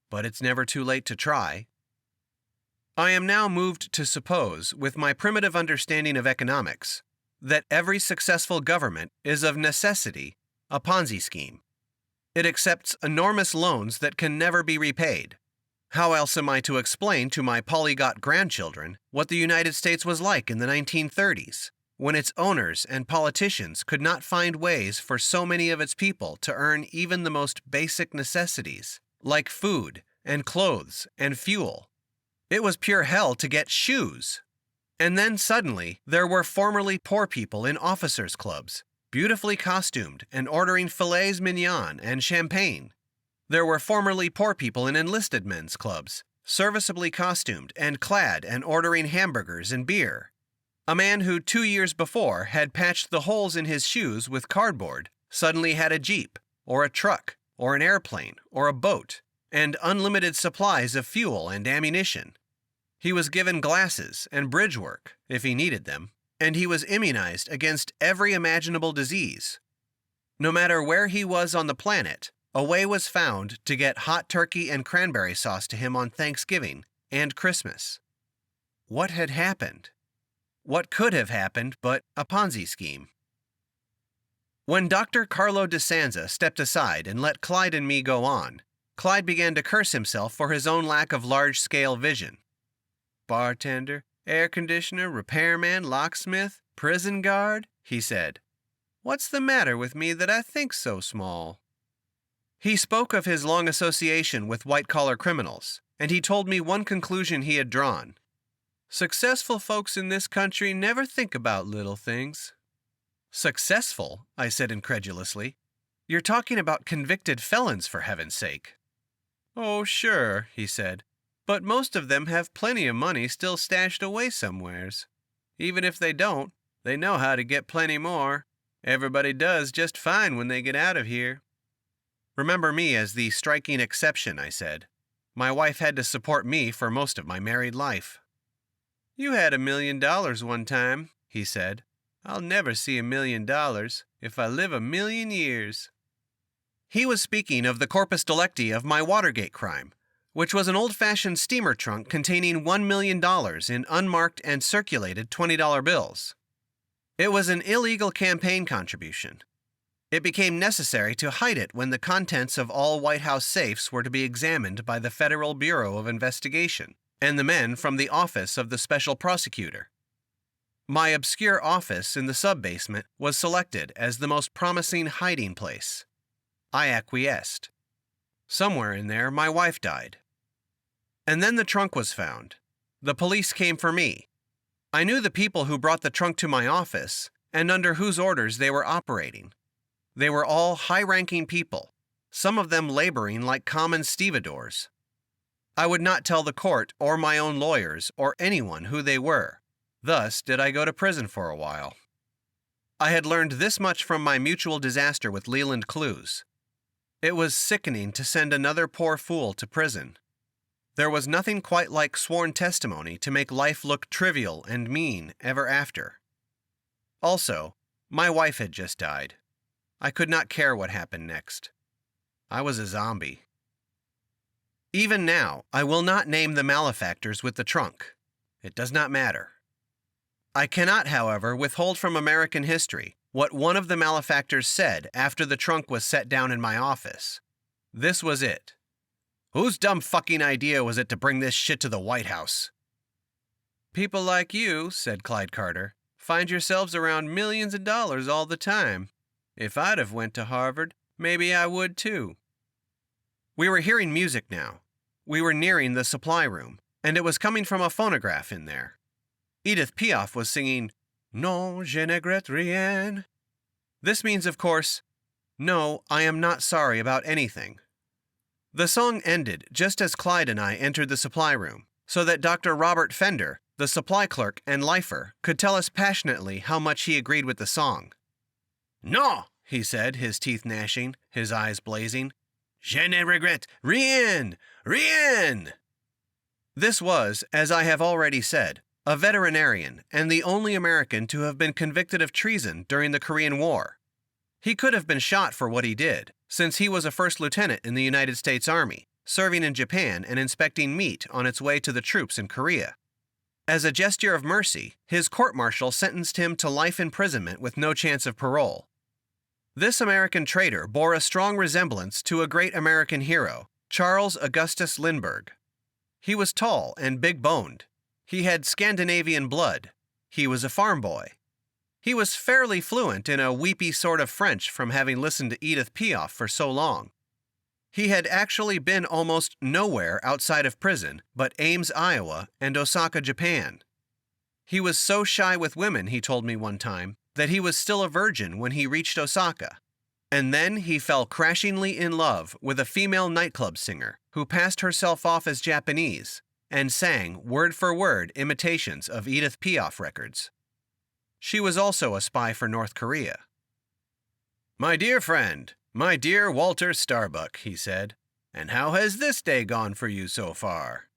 "But it's never too late to try." I am now moved to suppose, with my primitive understanding of economics, that every successful government is of necessity a Ponzi scheme. It accepts enormous loans that can never be repaid. How else am I to explain to my polyglot grandchildren what the United States was like in the 1930s, when its owners and politicians could not find ways for so many of its people to earn even the most basic necessities, like food and clothes and fuel. It was pure hell to get shoes. And then suddenly, there were formerly poor people in officers' clubs, beautifully costumed and ordering filets mignon and champagne. There were formerly poor people in enlisted men's clubs, serviceably costumed and clad and ordering hamburgers and beer. A man who 2 years before had patched the holes in his shoes with cardboard suddenly had a jeep, or a truck, or an airplane, or a boat, and unlimited supplies of fuel and ammunition. He was given glasses and bridge work, if he needed them, and he was immunized against every imaginable disease. No matter where he was on the planet, a way was found to get hot turkey and cranberry sauce to him on Thanksgiving and Christmas. What had happened? What could have happened but a Ponzi scheme? When Dr. Carlo DeSanza stepped aside and let Clyde and me go on, Clyde began to curse himself for his own lack of large-scale vision. Bartender, air conditioner, repairman, locksmith, prison guard, he said. What's the matter with me that I think so small? He spoke of his long association with white-collar criminals, and he told me one conclusion he had drawn. Successful folks in this country never think about little things. Successful? I said incredulously. You're talking about convicted felons, for heaven's sake. Oh, sure, he said. But most of them have plenty of money still stashed away somewheres. Even if they don't, they know how to get plenty more. Everybody does just fine when they get out of here. Remember me as the striking exception, I said. My wife had to support me for most of my married life. You had $1 million one time, he said. I'll never see $1 million if I live 1,000,000 years. He was speaking of the corpus delicti of my Watergate crime, which was an old-fashioned steamer trunk containing $1 million in unmarked and circulated $20 bills. It was an illegal campaign contribution. It became necessary to hide it when the contents of all White House safes were to be examined by the Federal Bureau of Investigation and the men from the Office of the Special Prosecutor. My obscure office in the sub-basement was selected as the most promising hiding place. I acquiesced. Somewhere in there, my wife died. And then the trunk was found. The police came for me. I knew the people who brought the trunk to my office and under whose orders they were operating. They were all high-ranking people, some of them laboring like common stevedores. I would not tell the court or my own lawyers or anyone who they were. Thus did I go to prison for a while. I had learned this much from my mutual disaster with Leland Clues. It was sickening to send another poor fool to prison. There was nothing quite like sworn testimony to make life look trivial and mean ever after. Also, my wife had just died. I could not care what happened next. I was a zombie. Even now, I will not name the malefactors with the trunk. It does not matter. I cannot, however, withhold from American history what one of the malefactors said after the trunk was set down in my office. This was it. Whose dumb fucking idea was it to bring this shit to the White House? People like you, said Clyde Carter, find yourselves around millions of dollars all the time. If I'd have went to Harvard, maybe I would too. We were hearing music now. We were nearing the supply room, and it was coming from a phonograph in there. Edith Piaf was singing, Non, je ne regrette rien. This means, of course, no, I am not sorry about anything. The song ended just as Clyde and I entered the supply room, so that Dr. Robert Fender, the supply clerk and lifer, could tell us passionately how much he agreed with the song. Non, he said, his teeth gnashing, his eyes blazing. Je ne regrette rien, rien. This was, as I have already said, a veterinarian and the only American to have been convicted of treason during the Korean War. He could have been shot for what he did, since he was a first lieutenant in the United States Army, serving in Japan and inspecting meat on its way to the troops in Korea. As a gesture of mercy, his court-martial sentenced him to life imprisonment with no chance of parole. This American traitor bore a strong resemblance to a great American hero, Charles Augustus Lindbergh. He was tall and big-boned. He had Scandinavian blood. He was a farm boy. He was fairly fluent in a weepy sort of French from having listened to Edith Piaf for so long. He had actually been almost nowhere outside of prison but Ames, Iowa, and Osaka, Japan. He was so shy with women, he told me one time, that he was still a virgin when he reached Osaka. And then he fell crashingly in love with a female nightclub singer who passed herself off as Japanese and sang word for word imitations of Edith Piaf records. She was also a spy for North Korea. "My dear friend, my dear Walter Starbuck," he said, "and how has this day gone for you so far?"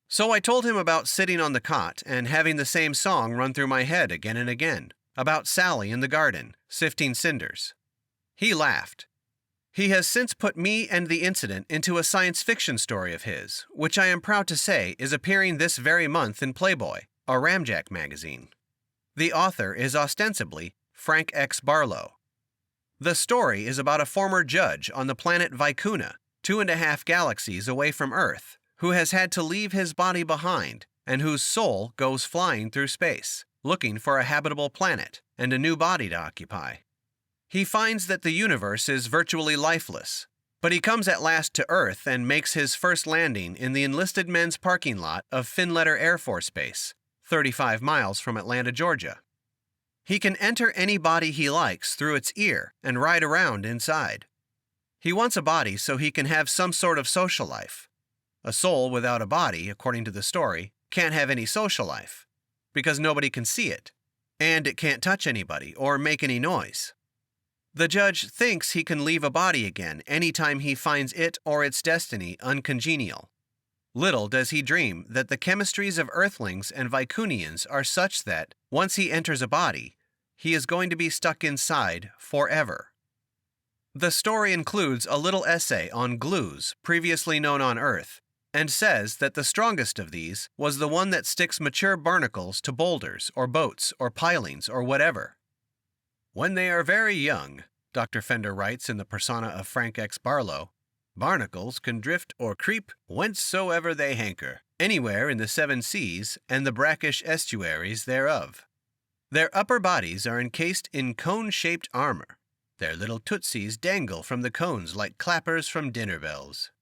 So I told him about sitting on the cot and having the same song run through my head again and again, about Sally in the garden, sifting cinders. He laughed. He has since put me and the incident into a science fiction story of his, which I am proud to say is appearing this very month in Playboy, a Ramjack magazine. The author is ostensibly Frank X. Barlow. The story is about a former judge on the planet Vicuna, 2.5 galaxies away from Earth, who has had to leave his body behind and whose soul goes flying through space, looking for a habitable planet and a new body to occupy. He finds that the universe is virtually lifeless, but he comes at last to Earth and makes his first landing in the enlisted men's parking lot of Finletter Air Force Base, 35 miles from Atlanta, Georgia. He can enter any body he likes through its ear and ride around inside. He wants a body so he can have some sort of social life. A soul without a body, according to the story, can't have any social life, because nobody can see it, and it can't touch anybody or make any noise. The judge thinks he can leave a body again anytime he finds it or its destiny uncongenial. Little does he dream that the chemistries of Earthlings and Vicunians are such that, once he enters a body, he is going to be stuck inside forever. The story includes a little essay on glues previously known on Earth, and says that the strongest of these was the one that sticks mature barnacles to boulders or boats or pilings or whatever. "When they are very young," Dr. Fender writes in the persona of Frank X. Barlow, "barnacles can drift or creep whencesoever they hanker, anywhere in the 7 seas and the brackish estuaries thereof. Their upper bodies are encased in cone-shaped armor. Their little tootsies dangle from the cones like clappers from dinner bells.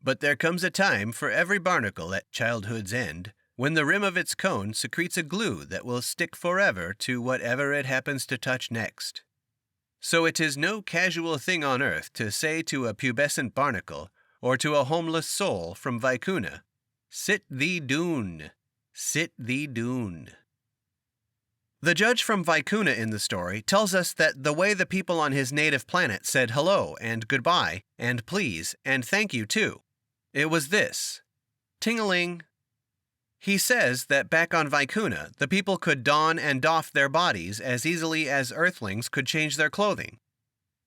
But there comes a time for every barnacle at childhood's end, when the rim of its cone secretes a glue that will stick forever to whatever it happens to touch next. So it is no casual thing on earth to say to a pubescent barnacle, or to a homeless soul from Vicuna, 'Sit thee doon, sit thee doon.'" The judge from Vicuna in the story tells us that the way the people on his native planet said hello and goodbye and please and thank you too, it was this: ting-a-ling. He says that back on Vicuna, the people could don and doff their bodies as easily as Earthlings could change their clothing.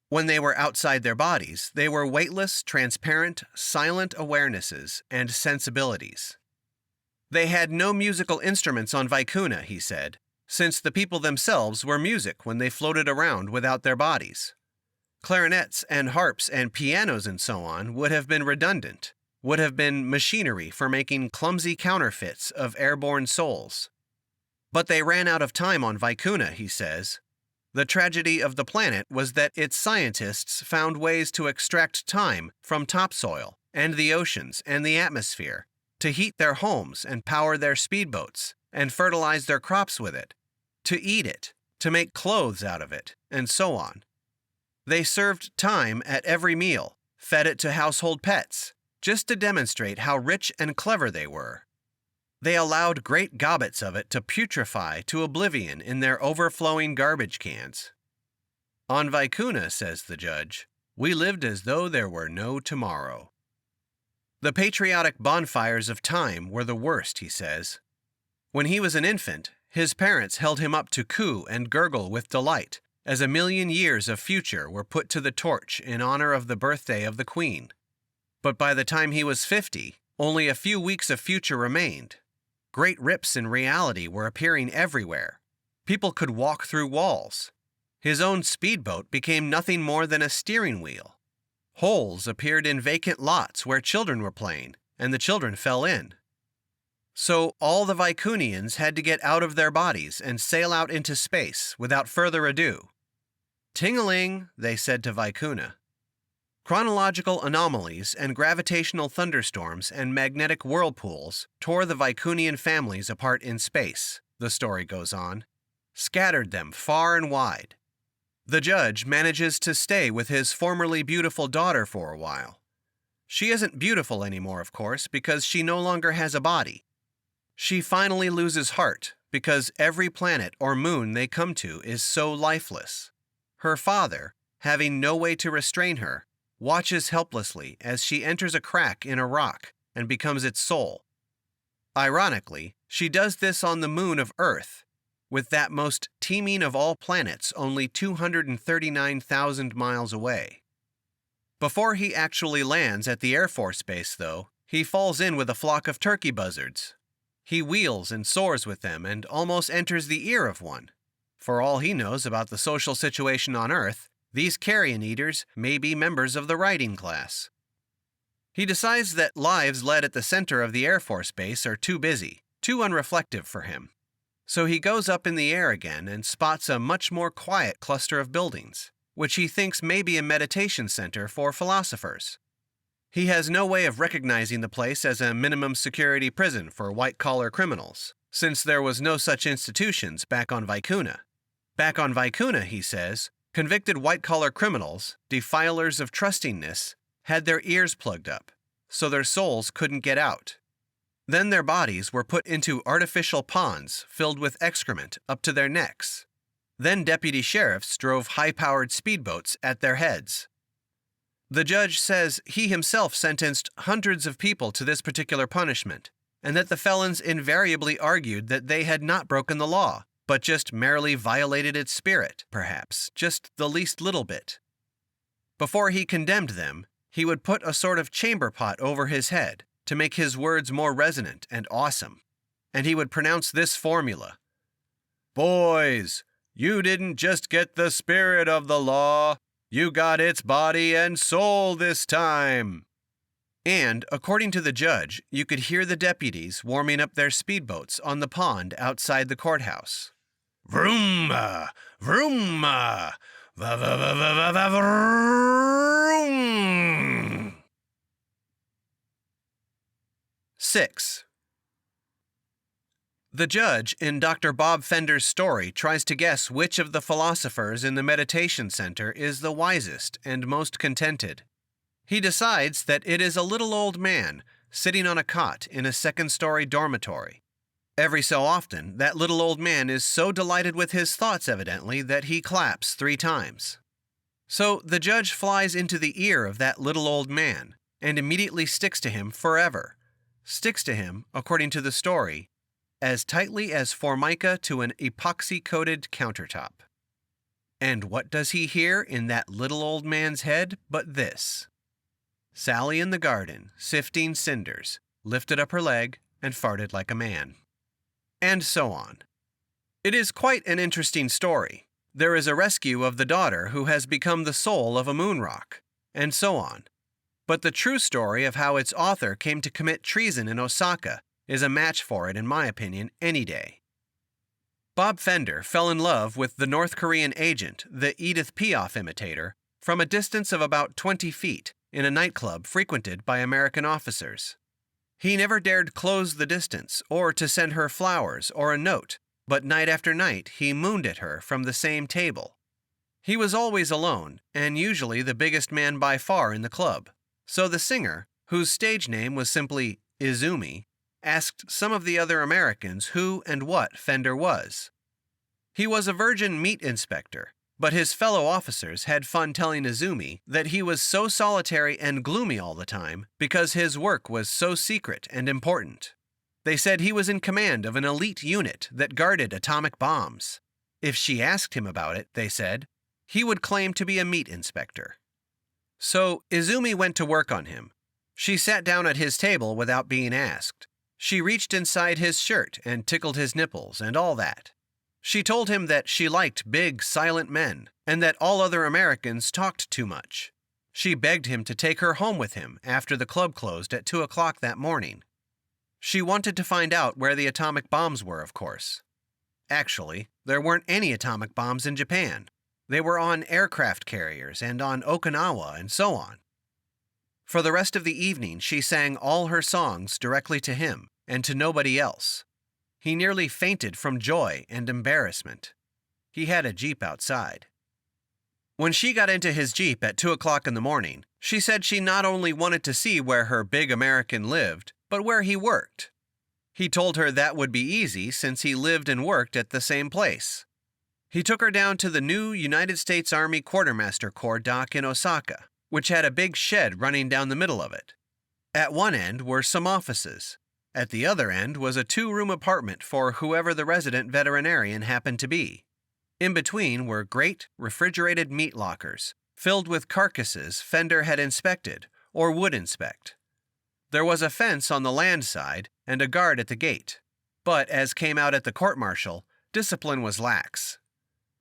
When they were outside their bodies, they were weightless, transparent, silent awarenesses and sensibilities. They had no musical instruments on Vicuna, he said, since the people themselves were music when they floated around without their bodies. Clarinets and harps and pianos and so on would have been redundant, would have been machinery for making clumsy counterfeits of airborne souls. But they ran out of time on Vicuna, he says. The tragedy of the planet was that its scientists found ways to extract time from topsoil and the oceans and the atmosphere, to heat their homes and power their speedboats and fertilize their crops with it, to eat it, to make clothes out of it, and so on. They served time at every meal, fed it to household pets, just to demonstrate how rich and clever they were. They allowed great gobbets of it to putrefy to oblivion in their overflowing garbage cans. On Vicuna, says the judge, we lived as though there were no tomorrow. The patriotic bonfires of time were the worst, he says. When he was an infant, his parents held him up to coo and gurgle with delight, as 1,000,000 years of future were put to the torch in honor of the birthday of the Queen. But by the time he was 50, only a few weeks of future remained. Great rips in reality were appearing everywhere. People could walk through walls. His own speedboat became nothing more than a steering wheel. Holes appeared in vacant lots where children were playing, and the children fell in. So all the Vicunians had to get out of their bodies and sail out into space without further ado. Ting-a-ling, they said to Vicuna. Chronological anomalies and gravitational thunderstorms and magnetic whirlpools tore the Vicunian families apart in space, the story goes on, scattered them far and wide. The judge manages to stay with his formerly beautiful daughter for a while. She isn't beautiful anymore, of course, because she no longer has a body. She finally loses heart because every planet or moon they come to is so lifeless. Her father, having no way to restrain her, watches helplessly as she enters a crack in a rock and becomes its soul. Ironically, she does this on the moon of Earth, with that most teeming of all planets only 239,000 miles away. Before he actually lands at the Air Force Base, though, he falls in with a flock of turkey buzzards. He wheels and soars with them and almost enters the ear of one. For all he knows about the social situation on Earth, these carrion eaters may be members of the riding class. He decides that lives led at the center of the Air Force Base are too busy, too unreflective for him. So he goes up in the air again and spots a much more quiet cluster of buildings, which he thinks may be a meditation center for philosophers. He has no way of recognizing the place as a minimum security prison for white-collar criminals, since there was no such institutions back on Vicuna. Back on Vicuna, he says, convicted white-collar criminals, defilers of trustingness, had their ears plugged up, so their souls couldn't get out. Then their bodies were put into artificial ponds filled with excrement up to their necks. Then deputy sheriffs drove high-powered speedboats at their heads. The judge says he himself sentenced hundreds of people to this particular punishment, and that the felons invariably argued that they had not broken the law, but just merely violated its spirit, perhaps, just the least little bit. Before he condemned them, he would put a sort of chamber pot over his head to make his words more resonant and awesome, and he would pronounce this formula: "Boys, you didn't just get the spirit of the law, you got its body and soul this time." And, according to the judge, you could hear the deputies warming up their speedboats on the pond outside the courthouse. Vroom, vroom, va va va va va vroom. 6. The judge in Dr. Bob Fender's story tries to guess which of the philosophers in the meditation center is the wisest and most contented. He decides that it is a little old man sitting on a cot in a second-story dormitory. Every so often, that little old man is so delighted with his thoughts, evidently, that he claps 3 times. So the judge flies into the ear of that little old man and immediately sticks to him forever. Sticks to him, according to the story, as tightly as formica to an epoxy-coated countertop. And what does he hear in that little old man's head but this? Sally in the garden, sifting cinders, lifted up her leg and farted like a man. And so on. It is quite an interesting story. There is a rescue of the daughter who has become the soul of a moon rock, and so on. But the true story of how its author came to commit treason in Osaka is a match for it, in my opinion, any day. Bob Fender fell in love with the North Korean agent, the Edith Piaf imitator, from a distance of about 20 feet in a nightclub frequented by American officers. He never dared close the distance or to send her flowers or a note, but night after night he mooned at her from the same table. He was always alone, and usually the biggest man by far in the club, so the singer, whose stage name was simply Izumi, asked some of the other Americans who and what Fender was. He was a virgin meat inspector, but his fellow officers had fun telling Izumi that he was so solitary and gloomy all the time because his work was so secret and important. They said he was in command of an elite unit that guarded atomic bombs. If she asked him about it, they said, he would claim to be a meat inspector. So Izumi went to work on him. She sat down at his table without being asked. She reached inside his shirt and tickled his nipples and all that. She told him that she liked big, silent men, and that all other Americans talked too much. She begged him to take her home with him after the club closed at 2 o'clock that morning. She wanted to find out where the atomic bombs were, of course. Actually, there weren't any atomic bombs in Japan. They were on aircraft carriers and on Okinawa and so on. For the rest of the evening, she sang all her songs directly to him and to nobody else. He nearly fainted from joy and embarrassment. He had a Jeep outside. When she got into his Jeep at 2 o'clock in the morning, she said she not only wanted to see where her big American lived, but where he worked. He told her that would be easy since he lived and worked at the same place. He took her down to the new United States Army Quartermaster Corps dock in Osaka, which had a big shed running down the middle of it. At one end were some offices. At the other end was a 2-room apartment for whoever the resident veterinarian happened to be. In between were great, refrigerated meat lockers, filled with carcasses Fender had inspected or would inspect. There was a fence on the land side and a guard at the gate, but as came out at the court-martial, discipline was lax.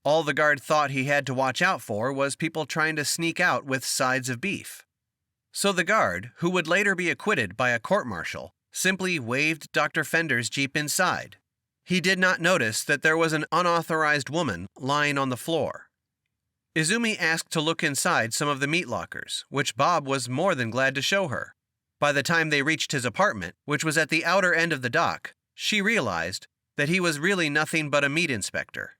All the guard thought he had to watch out for was people trying to sneak out with sides of beef. So the guard, who would later be acquitted by a court-martial, simply waved Dr. Fender's Jeep inside. He did not notice that there was an unauthorized woman lying on the floor. Izumi asked to look inside some of the meat lockers, which Bob was more than glad to show her. By the time they reached his apartment, which was at the outer end of the dock, she realized that he was really nothing but a meat inspector.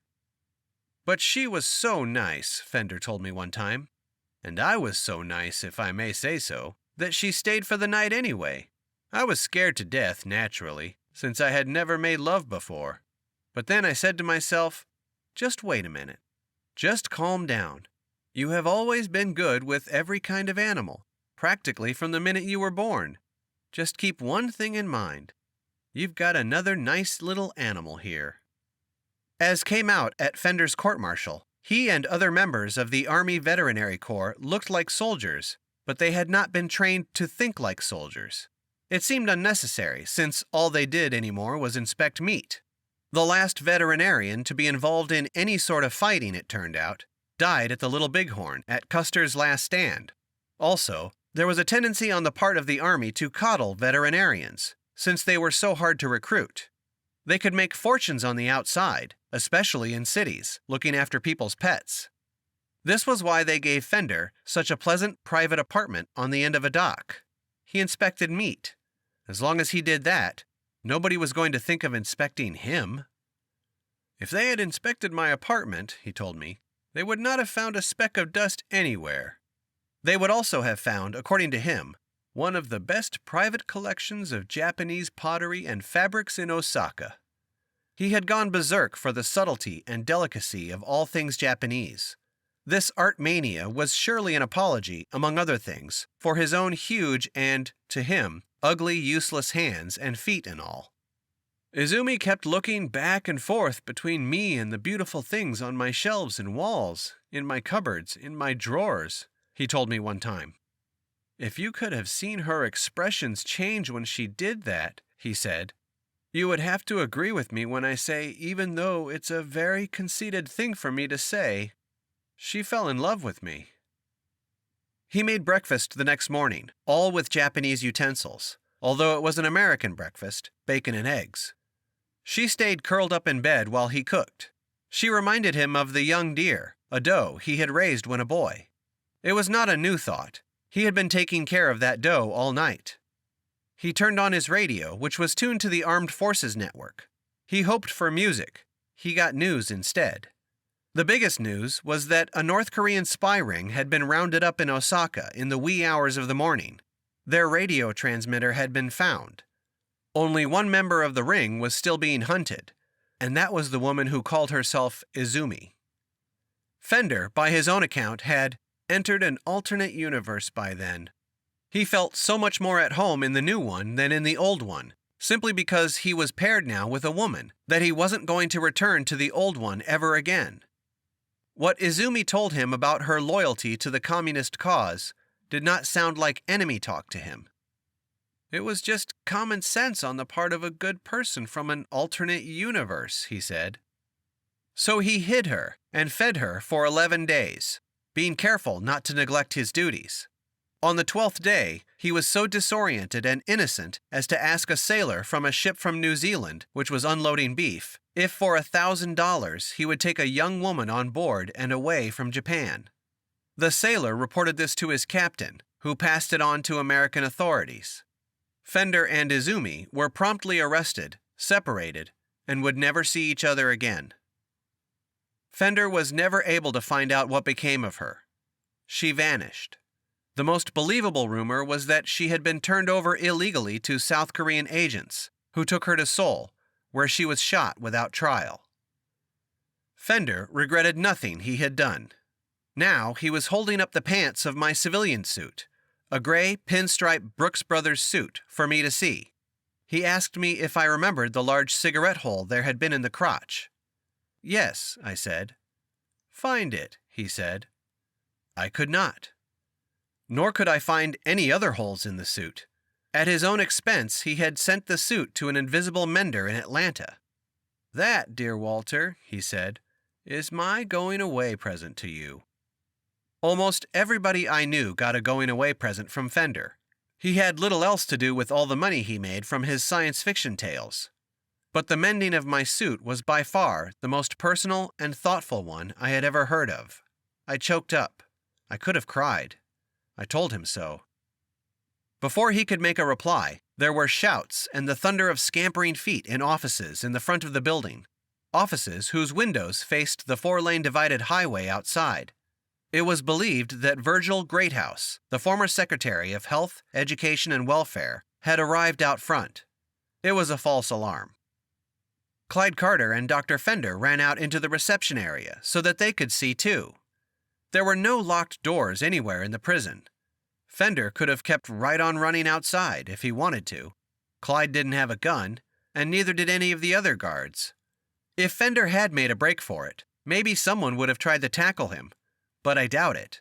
But she was so nice, Fender told me one time, and I was so nice, if I may say so, that she stayed for the night anyway. I was scared to death, naturally, since I had never made love before. But then I said to myself, just wait a minute. Just calm down. You have always been good with every kind of animal, practically from the minute you were born. Just keep one thing in mind. You've got another nice little animal here. As came out at Fender's court-martial, he and other members of the Army Veterinary Corps looked like soldiers, but they had not been trained to think like soldiers. It seemed unnecessary, since all they did anymore was inspect meat. The last veterinarian to be involved in any sort of fighting, it turned out, died at the Little Bighorn at Custer's last stand. Also, there was a tendency on the part of the Army to coddle veterinarians, since they were so hard to recruit. They could make fortunes on the outside, especially in cities, looking after people's pets. This was why they gave Fender such a pleasant private apartment on the end of a dock. He inspected meat. As long as he did that, nobody was going to think of inspecting him. If they had inspected my apartment, he told me, they would not have found a speck of dust anywhere. They would also have found, according to him, one of the best private collections of Japanese pottery and fabrics in Osaka. He had gone berserk for the subtlety and delicacy of all things Japanese. This art mania was surely an apology, among other things, for his own huge and, to him, ugly, useless hands and feet and all. Izumi kept looking back and forth between me and the beautiful things on my shelves and walls, in my cupboards, in my drawers, he told me one time. If you could have seen her expressions change when she did that, he said, you would have to agree with me when I say, even though it's a very conceited thing for me to say, she fell in love with me. He made breakfast the next morning, all with Japanese utensils, although it was an American breakfast, bacon and eggs. She stayed curled up in bed while he cooked. She reminded him of the young deer, a doe he had raised when a boy. It was not a new thought. He had been taking care of that doe all night. He turned on his radio, which was tuned to the Armed Forces Network. He hoped for music. He got news instead. The biggest news was that a North Korean spy ring had been rounded up in Osaka in the wee hours of the morning. Their radio transmitter had been found. Only one member of the ring was still being hunted, and that was the woman who called herself Izumi. Fender, by his own account, had entered an alternate universe by then. He felt so much more at home in the new one than in the old one, simply because he was paired now with a woman, that he wasn't going to return to the old one ever again. What Izumi told him about her loyalty to the communist cause did not sound like enemy talk to him. It was just common sense on the part of a good person from an alternate universe, he said. So he hid her and fed her for 11 days, being careful not to neglect his duties. On the 12th day, he was so disoriented and innocent as to ask a sailor from a ship from New Zealand, which was unloading beef, if for $1,000 he would take a young woman on board and away from Japan. The sailor reported this to his captain, who passed it on to American authorities. Fender and Izumi were promptly arrested, separated, and would never see each other again. Fender was never able to find out what became of her. She vanished. The most believable rumor was that she had been turned over illegally to South Korean agents, who took her to Seoul, where she was shot without trial. Fender regretted nothing he had done. Now he was holding up the pants of my civilian suit, a gray pinstripe Brooks Brothers suit, for me to see. He asked me if I remembered the large cigarette hole there had been in the crotch. Yes, I said. Find it, he said. I could not. Nor could I find any other holes in the suit. At his own expense, he had sent the suit to an invisible mender in Atlanta. That, dear Walter, he said, is my going-away present to you. Almost everybody I knew got a going-away present from Fender. He had little else to do with all the money he made from his science fiction tales. But the mending of my suit was by far the most personal and thoughtful one I had ever heard of. I choked up. I could have cried. I told him so. Before he could make a reply, there were shouts and the thunder of scampering feet in offices in the front of the building, offices whose windows faced the 4-lane divided highway outside. It was believed that Virgil Greathouse, the former Secretary of Health, Education, and Welfare, had arrived out front. It was a false alarm. Clyde Carter and Dr. Fender ran out into the reception area so that they could see too. There were no locked doors anywhere in the prison. Fender could have kept right on running outside if he wanted to. Clyde didn't have a gun, and neither did any of the other guards. If Fender had made a break for it, maybe someone would have tried to tackle him, but I doubt it.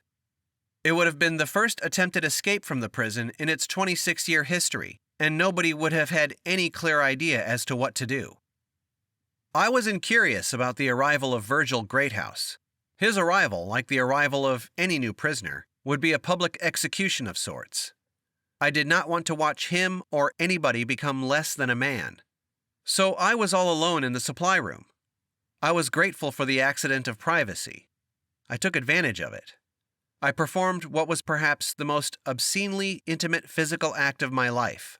It would have been the first attempted escape from the prison in its 26-year history, and nobody would have had any clear idea as to what to do. I was incurious about the arrival of Virgil Greathouse. His arrival, like the arrival of any new prisoner, would be a public execution of sorts. I did not want to watch him or anybody become less than a man. So I was all alone in the supply room. I was grateful for the accident of privacy. I took advantage of it. I performed what was perhaps the most obscenely intimate physical act of my life.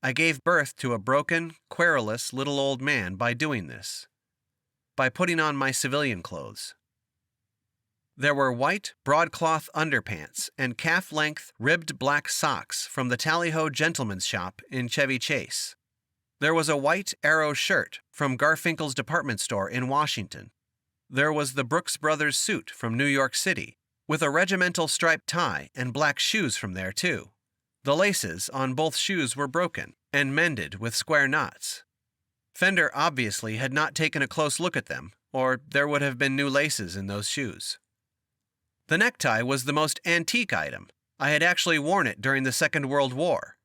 I gave birth to a broken, querulous little old man by doing this, by putting on my civilian clothes. There were white, broadcloth underpants and calf-length, ribbed black socks from the Tally-Ho Gentleman's Shop in Chevy Chase. There was a white Arrow shirt from Garfinkel's department store in Washington. There was the Brooks Brothers suit from New York City, with a regimental striped tie and black shoes from there, too. The laces on both shoes were broken and mended with square knots. Fender obviously had not taken a close look at them, or there would have been new laces in those shoes. The necktie was the most antique item. I had actually worn it during the Second World War.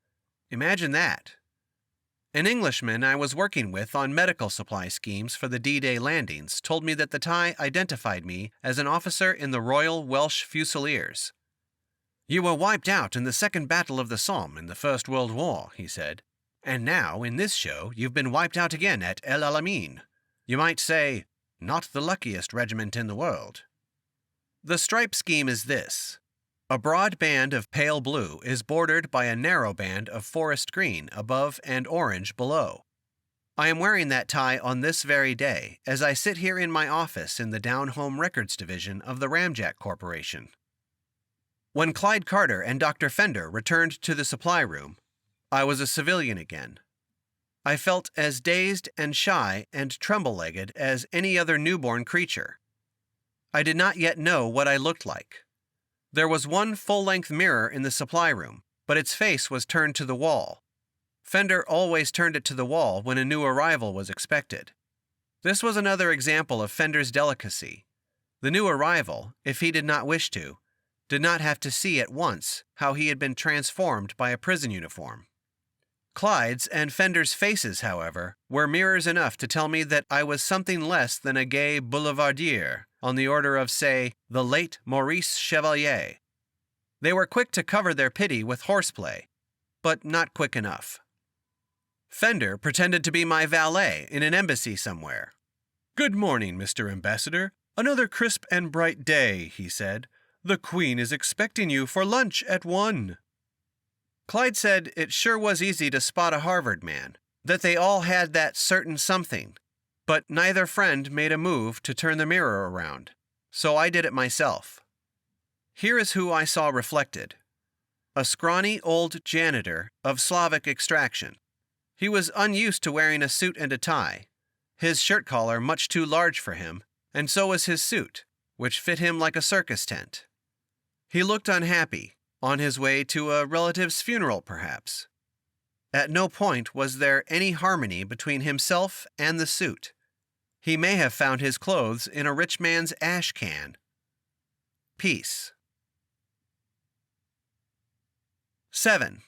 Imagine that. An Englishman I was working with on medical supply schemes for the D-Day landings told me that the tie identified me as an officer in the Royal Welsh Fusiliers. "You were wiped out in the Second Battle of the Somme in the First World War," he said. "And now, in this show, you've been wiped out again at El Alamein. You might say, not the luckiest regiment in the world." The stripe scheme is this. A broad band of pale blue is bordered by a narrow band of forest green above and orange below. I am wearing that tie on this very day as I sit here in my office in the Down Home Records Division of the Ramjack Corporation. When Clyde Carter and Dr. Fender returned to the supply room, I was a civilian again. I felt as dazed and shy and tremble-legged as any other newborn creature. I did not yet know what I looked like. There was one full-length mirror in the supply room, but its face was turned to the wall. Fender always turned it to the wall when a new arrival was expected. This was another example of Fender's delicacy. The new arrival, if he did not wish to, did not have to see at once how he had been transformed by a prison uniform. Clyde's and Fender's faces, however, were mirrors enough to tell me that I was something less than a gay boulevardier, on the order of, say, the late Maurice Chevalier. They were quick to cover their pity with horseplay, but not quick enough. Fender pretended to be my valet in an embassy somewhere. "Good morning, Mr. Ambassador. Another crisp and bright day," he said. "The Queen is expecting you for lunch at 1. Clyde said it sure was easy to spot a Harvard man, that they all had that certain something, but neither friend made a move to turn the mirror around, so I did it myself. Here is who I saw reflected. A scrawny old janitor of Slavic extraction. He was unused to wearing a suit and a tie, his shirt collar much too large for him, and so was his suit, which fit him like a circus tent. He looked unhappy, on his way to a relative's funeral perhaps. At no point was there any harmony between himself and the suit. He may have found his clothes in a rich man's ash can. Peace. 7.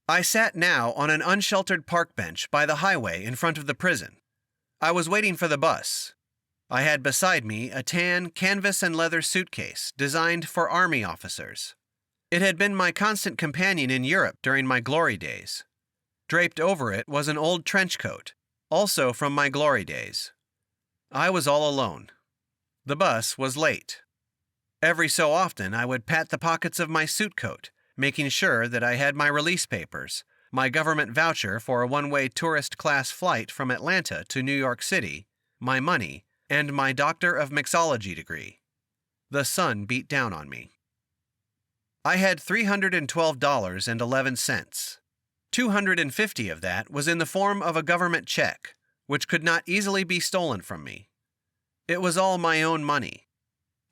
I sat now on an unsheltered park bench by the highway in front of the prison. I was waiting for the bus. I had beside me a tan canvas and leather suitcase designed for army officers. It had been my constant companion in Europe during my glory days. Draped over it was an old trench coat, also from my glory days. I was all alone. The bus was late. Every so often I would pat the pockets of my suit coat, making sure that I had my release papers, my government voucher for a one-way tourist class flight from Atlanta to New York City, my money, and my Doctor of Mixology degree. The sun beat down on me. I had $312.11. $250 of that was in the form of a government check, which could not easily be stolen from me. It was all my own money.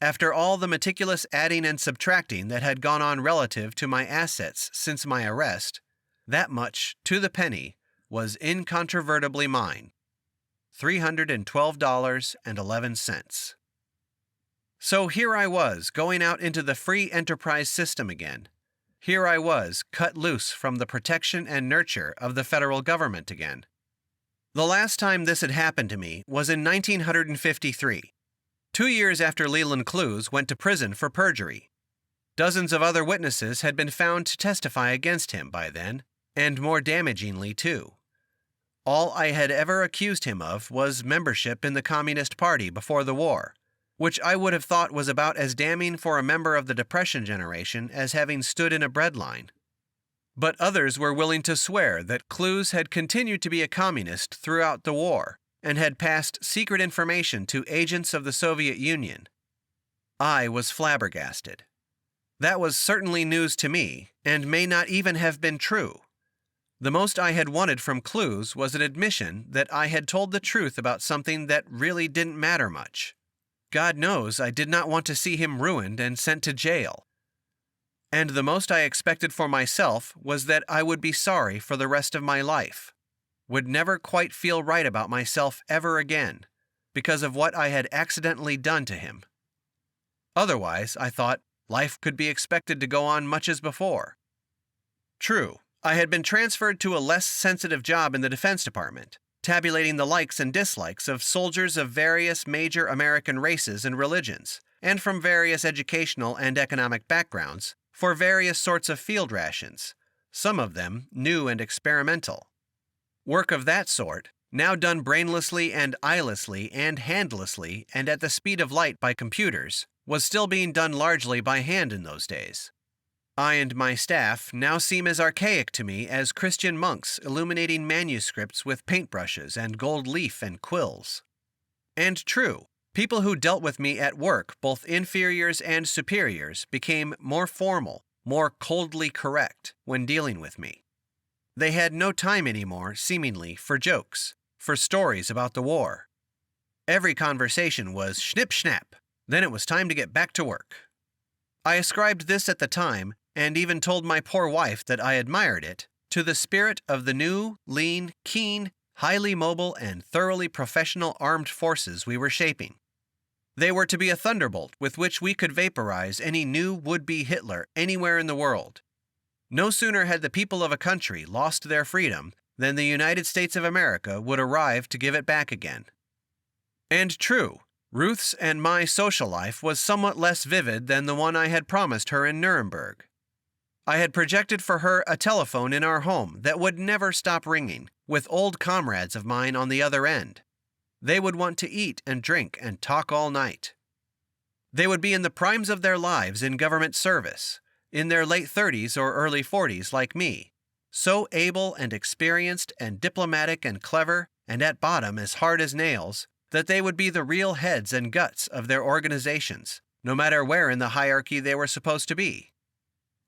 After all the meticulous adding and subtracting that had gone on relative to my assets since my arrest, that much, to the penny, was incontrovertibly mine. $312.11. So here I was, going out into the free enterprise system again. Here I was, cut loose from the protection and nurture of the federal government again. The last time this had happened to me was in 1953, 2 years after Leland Clues went to prison for perjury. Dozens of other witnesses had been found to testify against him by then, and more damagingly too. All I had ever accused him of was membership in the Communist Party before the war, which I would have thought was about as damning for a member of the Depression generation as having stood in a breadline. But others were willing to swear that Clues had continued to be a communist throughout the war and had passed secret information to agents of the Soviet Union. I was flabbergasted. That was certainly news to me, and may not even have been true. The most I had wanted from Clues was an admission that I had told the truth about something that really didn't matter much. God knows I did not want to see him ruined and sent to jail. And the most I expected for myself was that I would be sorry for the rest of my life, would never quite feel right about myself ever again, because of what I had accidentally done to him. Otherwise, I thought, life could be expected to go on much as before. True, I had been transferred to a less sensitive job in the Defense Department, tabulating the likes and dislikes of soldiers of various major American races and religions, and from various educational and economic backgrounds, for various sorts of field rations, some of them new and experimental. Work of that sort, now done brainlessly and eyelessly and handlessly and at the speed of light by computers, was still being done largely by hand in those days. I and my staff now seem as archaic to me as Christian monks illuminating manuscripts with paintbrushes and gold leaf and quills. And true, people who dealt with me at work, both inferiors and superiors, became more formal, more coldly correct when dealing with me. They had no time anymore, seemingly, for jokes, for stories about the war. Every conversation was snip-snap, then it was time to get back to work. I ascribed this at the time, and even told my poor wife that I admired it, to the spirit of the new, lean, keen, highly mobile, and thoroughly professional armed forces we were shaping. They were to be a thunderbolt with which we could vaporize any new would-be Hitler anywhere in the world. No sooner had the people of a country lost their freedom than the United States of America would arrive to give it back again. And true, Ruth's and my social life was somewhat less vivid than the one I had promised her in Nuremberg. I had projected for her a telephone in our home that would never stop ringing, with old comrades of mine on the other end. They would want to eat and drink and talk all night. They would be in the primes of their lives in government service, in their late 30s or early 40s like me, so able and experienced and diplomatic and clever, and at bottom as hard as nails, that they would be the real heads and guts of their organizations, no matter where in the hierarchy they were supposed to be.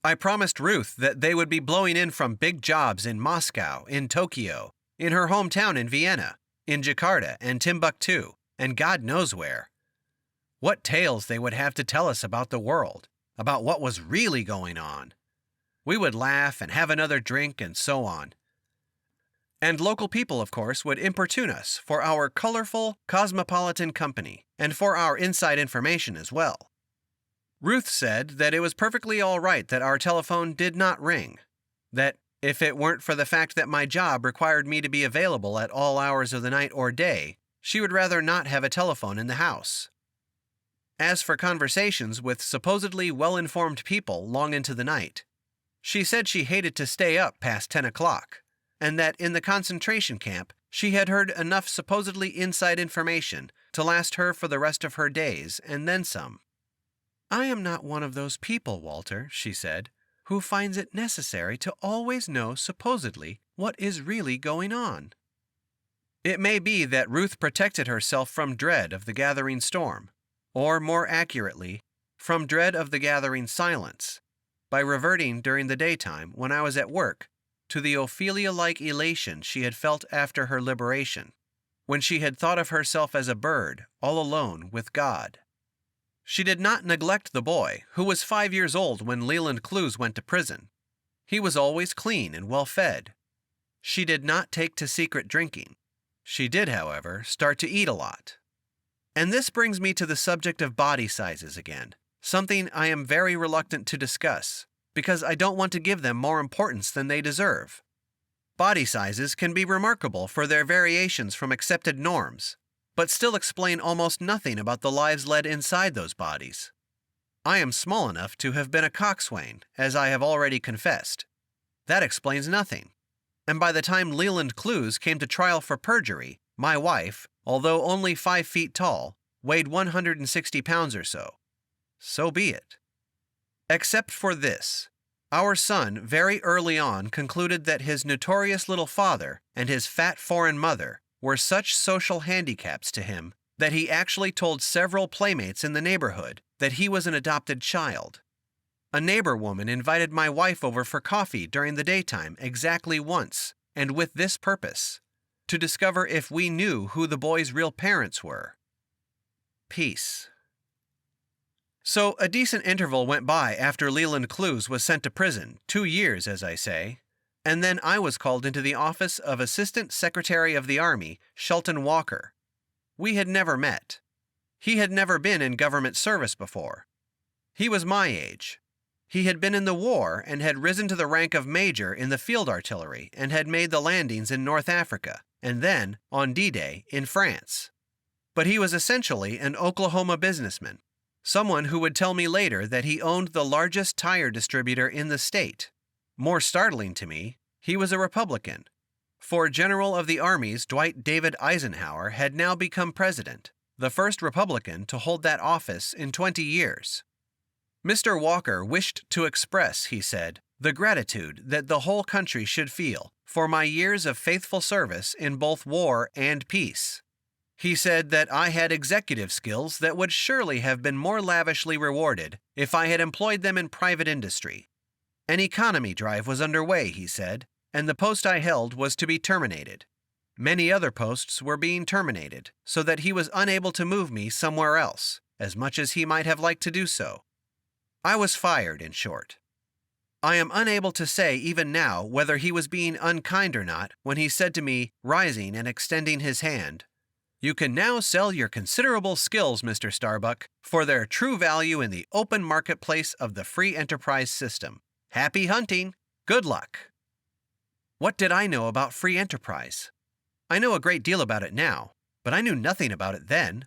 I promised Ruth that they would be blowing in from big jobs in Moscow, in Tokyo, in her hometown in Vienna, in Jakarta and Timbuktu, and God knows where. What tales they would have to tell us about the world, about what was really going on. We would laugh and have another drink and so on. And local people, of course, would importune us for our colorful, cosmopolitan company, and for our inside information as well. Ruth said that it was perfectly all right that our telephone did not ring, that if it weren't for the fact that my job required me to be available at all hours of the night or day, she would rather not have a telephone in the house. As for conversations with supposedly well-informed people long into the night, she said she hated to stay up past 10 o'clock, and that in the concentration camp she had heard enough supposedly inside information to last her for the rest of her days and then some. I am not one of those people, Walter, she said, who finds it necessary to always know supposedly what is really going on. It may be that Ruth protected herself from dread of the gathering storm, or more accurately, from dread of the gathering silence, by reverting during the daytime when I was at work to the Ophelia-like elation she had felt after her liberation, when she had thought of herself as a bird all alone with God. She did not neglect the boy, who was 5 years old when Leland Clues went to prison. He was always clean and well fed. She did not take to secret drinking. She did, however, start to eat a lot. And this brings me to the subject of body sizes again, something I am very reluctant to discuss, because I don't want to give them more importance than they deserve. Body sizes can be remarkable for their variations from accepted norms, but still explain almost nothing about the lives led inside those bodies. I am small enough to have been a coxswain, as I have already confessed. That explains nothing. And by the time Leland Clues came to trial for perjury, my wife, although only 5 feet tall, weighed 160 pounds or so. So be it. Except for this, our son very early on concluded that his notorious little father and his fat foreign mother were such social handicaps to him that he actually told several playmates in the neighborhood that he was an adopted child. A neighbor woman invited my wife over for coffee during the daytime exactly once, and with this purpose, to discover if we knew who the boy's real parents were. Peace. So a decent interval went by after Leland Clues was sent to prison, 2 years, as I say, and then I was called into the office of Assistant Secretary of the Army, Shelton Walker. We had never met. He had never been in government service before. He was my age. He had been in the war and had risen to the rank of major in the field artillery and had made the landings in North Africa, and then, on D-Day, in France. But he was essentially an Oklahoma businessman, someone who would tell me later that he owned the largest tire distributor in the state. More startling to me, he was a Republican, for General of the Army's Dwight David Eisenhower had now become president, the first Republican to hold that office in 20 years. Mr. Walker wished to express, he said, the gratitude that the whole country should feel for my years of faithful service in both war and peace. He said that I had executive skills that would surely have been more lavishly rewarded if I had employed them in private industry. An economy drive was underway, he said, and the post I held was to be terminated. Many other posts were being terminated, so that he was unable to move me somewhere else, as much as he might have liked to do so. I was fired, in short. I am unable to say even now whether he was being unkind or not when he said to me, rising and extending his hand, "You can now sell your considerable skills, Mr. Starbuck, for their true value in the open marketplace of the free enterprise system. Happy hunting! Good luck!" What did I know about free enterprise? I know a great deal about it now, but I knew nothing about it then.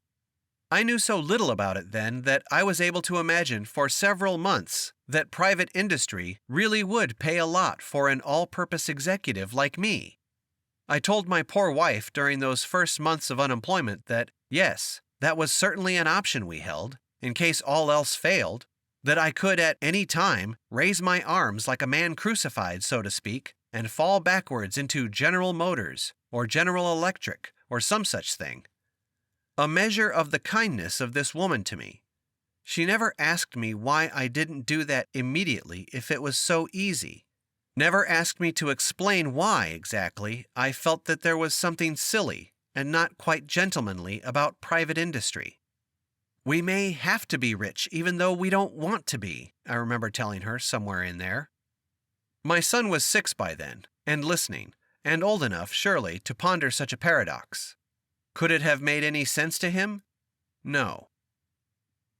I knew so little about it then that I was able to imagine for several months that private industry really would pay a lot for an all-purpose executive like me. I told my poor wife during those first months of unemployment that, yes, that was certainly an option we held, in case all else failed, that I could at any time raise my arms like a man crucified, so to speak, and fall backwards into General Motors or General Electric or some such thing. A measure of the kindness of this woman to me. She never asked me why I didn't do that immediately if it was so easy. Never asked me to explain why, exactly, I felt that there was something silly and not quite gentlemanly about private industry. We may have to be rich even though we don't want to be, I remember telling her somewhere in there. My son was 6 by then, and listening, and old enough, surely, to ponder such a paradox. Could it have made any sense to him? No.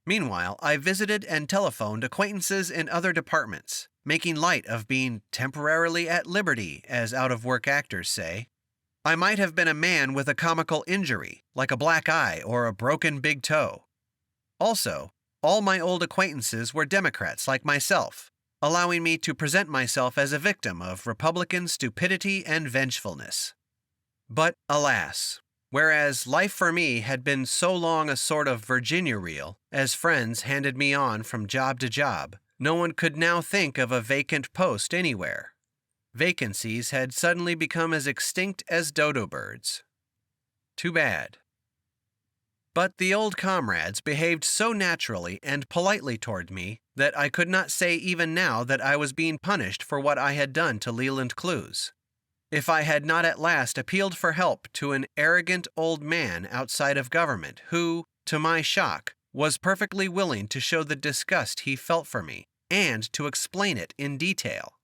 Meanwhile, I visited and telephoned acquaintances in other departments, making light of being temporarily at liberty, as out-of-work actors say. I might have been a man with a comical injury, like a black eye or a broken big toe. Also, all my old acquaintances were Democrats like myself, allowing me to present myself as a victim of Republican stupidity and vengefulness. But alas, whereas life for me had been so long a sort of Virginia reel, as friends handed me on from job to job, no one could now think of a vacant post anywhere. Vacancies had suddenly become as extinct as dodo birds. Too bad. But the old comrades behaved so naturally and politely toward me that I could not say even now that I was being punished for what I had done to Leland Clues. If I had not at last appealed for help to an arrogant old man outside of government who, to my shock, was perfectly willing to show the disgust he felt for me and to explain it in detail.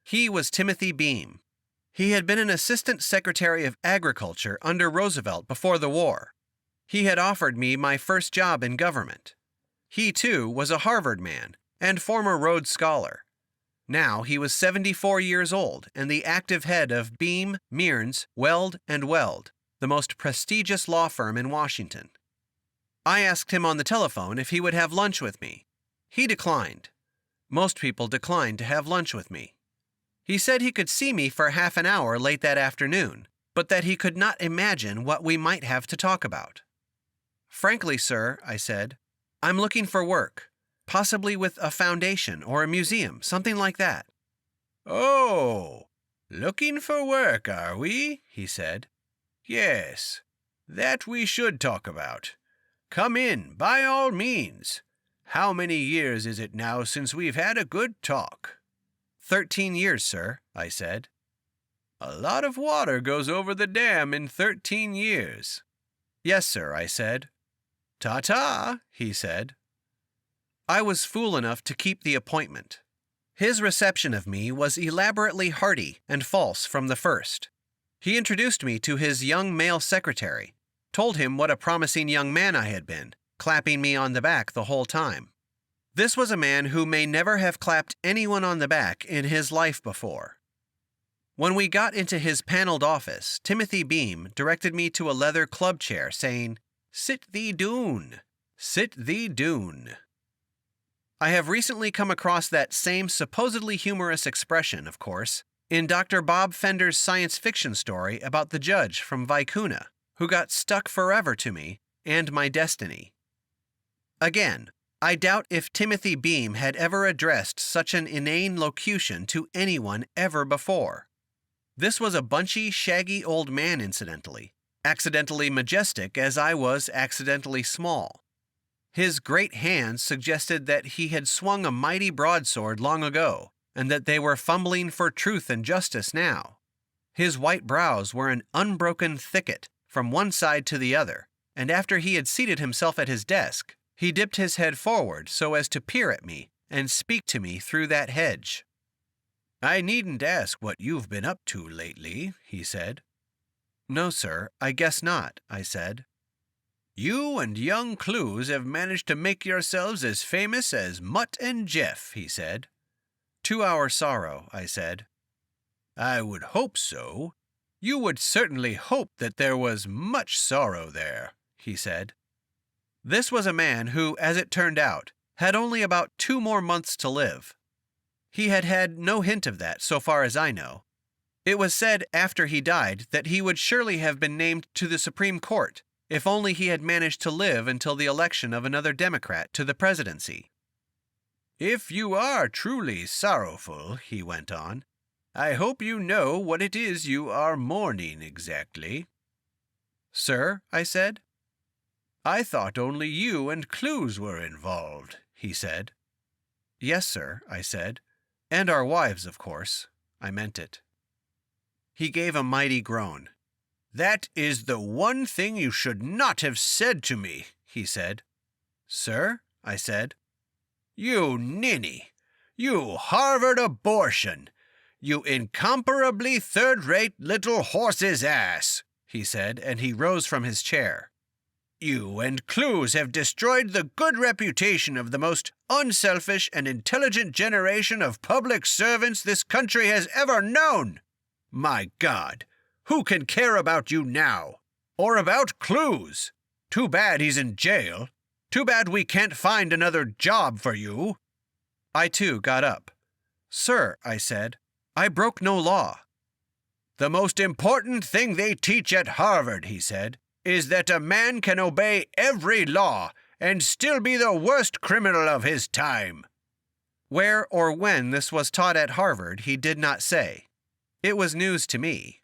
He was Timothy Beam. He had been an assistant secretary of agriculture under Roosevelt before the war. He had offered me my first job in government. He, too, was a Harvard man and former Rhodes Scholar. Now he was 74 years old and the active head of Beam, Mearns, Weld & Weld, the most prestigious law firm in Washington. I asked him on the telephone if he would have lunch with me. He declined. Most people declined to have lunch with me. He said he could see me for half an hour late that afternoon, but that he could not imagine what we might have to talk about. Frankly, sir, I said, I'm looking for work, possibly with a foundation or a museum, something like that. Oh, looking for work, are we? He said. Yes, that we should talk about. Come in, by all means. How many years is it now since we've had a good talk? 13 years, sir, I said. A lot of water goes over the dam in 13 years. Yes, sir, I said. Ta-ta, he said. I was fool enough to keep the appointment. His reception of me was elaborately hearty and false from the first. He introduced me to his young male secretary, told him what a promising young man I had been, clapping me on the back the whole time. This was a man who may never have clapped anyone on the back in his life before. When we got into his paneled office, Timothy Beam directed me to a leather club chair, saying, "Sit thee doon, sit thee doon." I have recently come across that same supposedly humorous expression, of course, in Dr. Bob Fender's science fiction story about the judge from Vicuna, who got stuck forever to me and my destiny. Again, I doubt if Timothy Beam had ever addressed such an inane locution to anyone ever before. This was a bunchy, shaggy old man, incidentally, accidentally majestic as I was accidentally small. His great hands suggested that he had swung a mighty broadsword long ago, and that they were fumbling for truth and justice now. His white brows were an unbroken thicket from one side to the other, and after he had seated himself at his desk, he dipped his head forward so as to peer at me and speak to me through that hedge. "I needn't ask what you've been up to lately," he said. "No, sir, I guess not," I said. "You and young Clues have managed to make yourselves as famous as Mutt and Jeff," he said. "To our sorrow," I said. "I would hope so. You would certainly hope that there was much sorrow there," he said. This was a man who, as it turned out, had only about 2 more months to live. He had had no hint of that, so far as I know. It was said after he died that he would surely have been named to the Supreme Court, if only he had managed to live until the election of another Democrat to the presidency. "If you are truly sorrowful," he went on, "I hope you know what it is you are mourning exactly." "Sir," I said. "I thought only you and Clues were involved," he said. "Yes, sir," I said. "And our wives, of course." I meant it. He gave a mighty groan. "That is the one thing you should not have said to me," he said. "Sir?" I said. "You ninny! You Harvard abortion! You incomparably third-rate little horse's ass!" he said, and he rose from his chair. "You and Clues have destroyed the good reputation of the most unselfish and intelligent generation of public servants this country has ever known. My God, who can care about you now? Or about Clues? Too bad he's in jail. Too bad we can't find another job for you." I, too, got up. "Sir," I said, "I broke no law." "The most important thing they teach at Harvard," he said, "is that a man can obey every law and still be the worst criminal of his time." Where or when this was taught at Harvard, he did not say. It was news to me.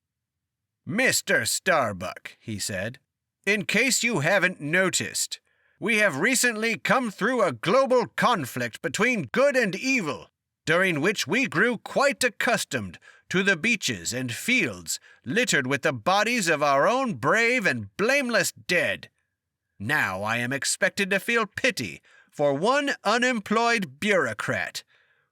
"Mr. Starbuck," he said, "in case you haven't noticed, we have recently come through a global conflict between good and evil, during which we grew quite accustomed to the beaches and fields littered with the bodies of our own brave and blameless dead. Now I am expected to feel pity for one unemployed bureaucrat,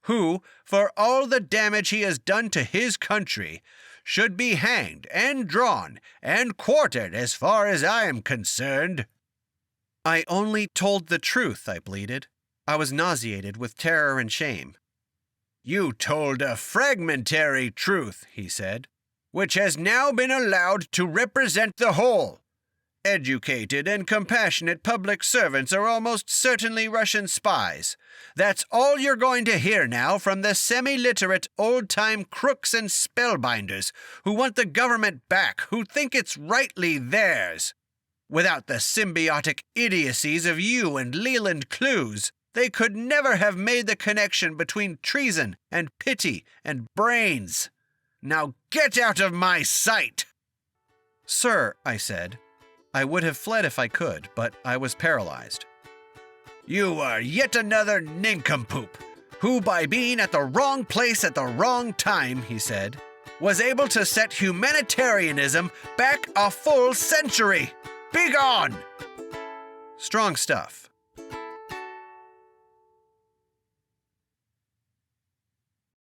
who, for all the damage he has done to his country, should be hanged and drawn and quartered as far as I am concerned." "I only told the truth," I pleaded. I was nauseated with terror and shame. "You told a fragmentary truth," he said, "which has now been allowed to represent the whole. Educated and compassionate public servants are almost certainly Russian spies. That's all you're going to hear now from the semi-literate old-time crooks and spellbinders who want the government back, who think it's rightly theirs. Without the symbiotic idiocies of you and Leland Clues, they could never have made the connection between treason and pity and brains. Now get out of my sight!" "Sir," I said. I would have fled if I could, but I was paralyzed. "You are yet another nincompoop, who by being at the wrong place at the wrong time," he said, "was able to set humanitarianism back a full century. Begone!" Strong stuff.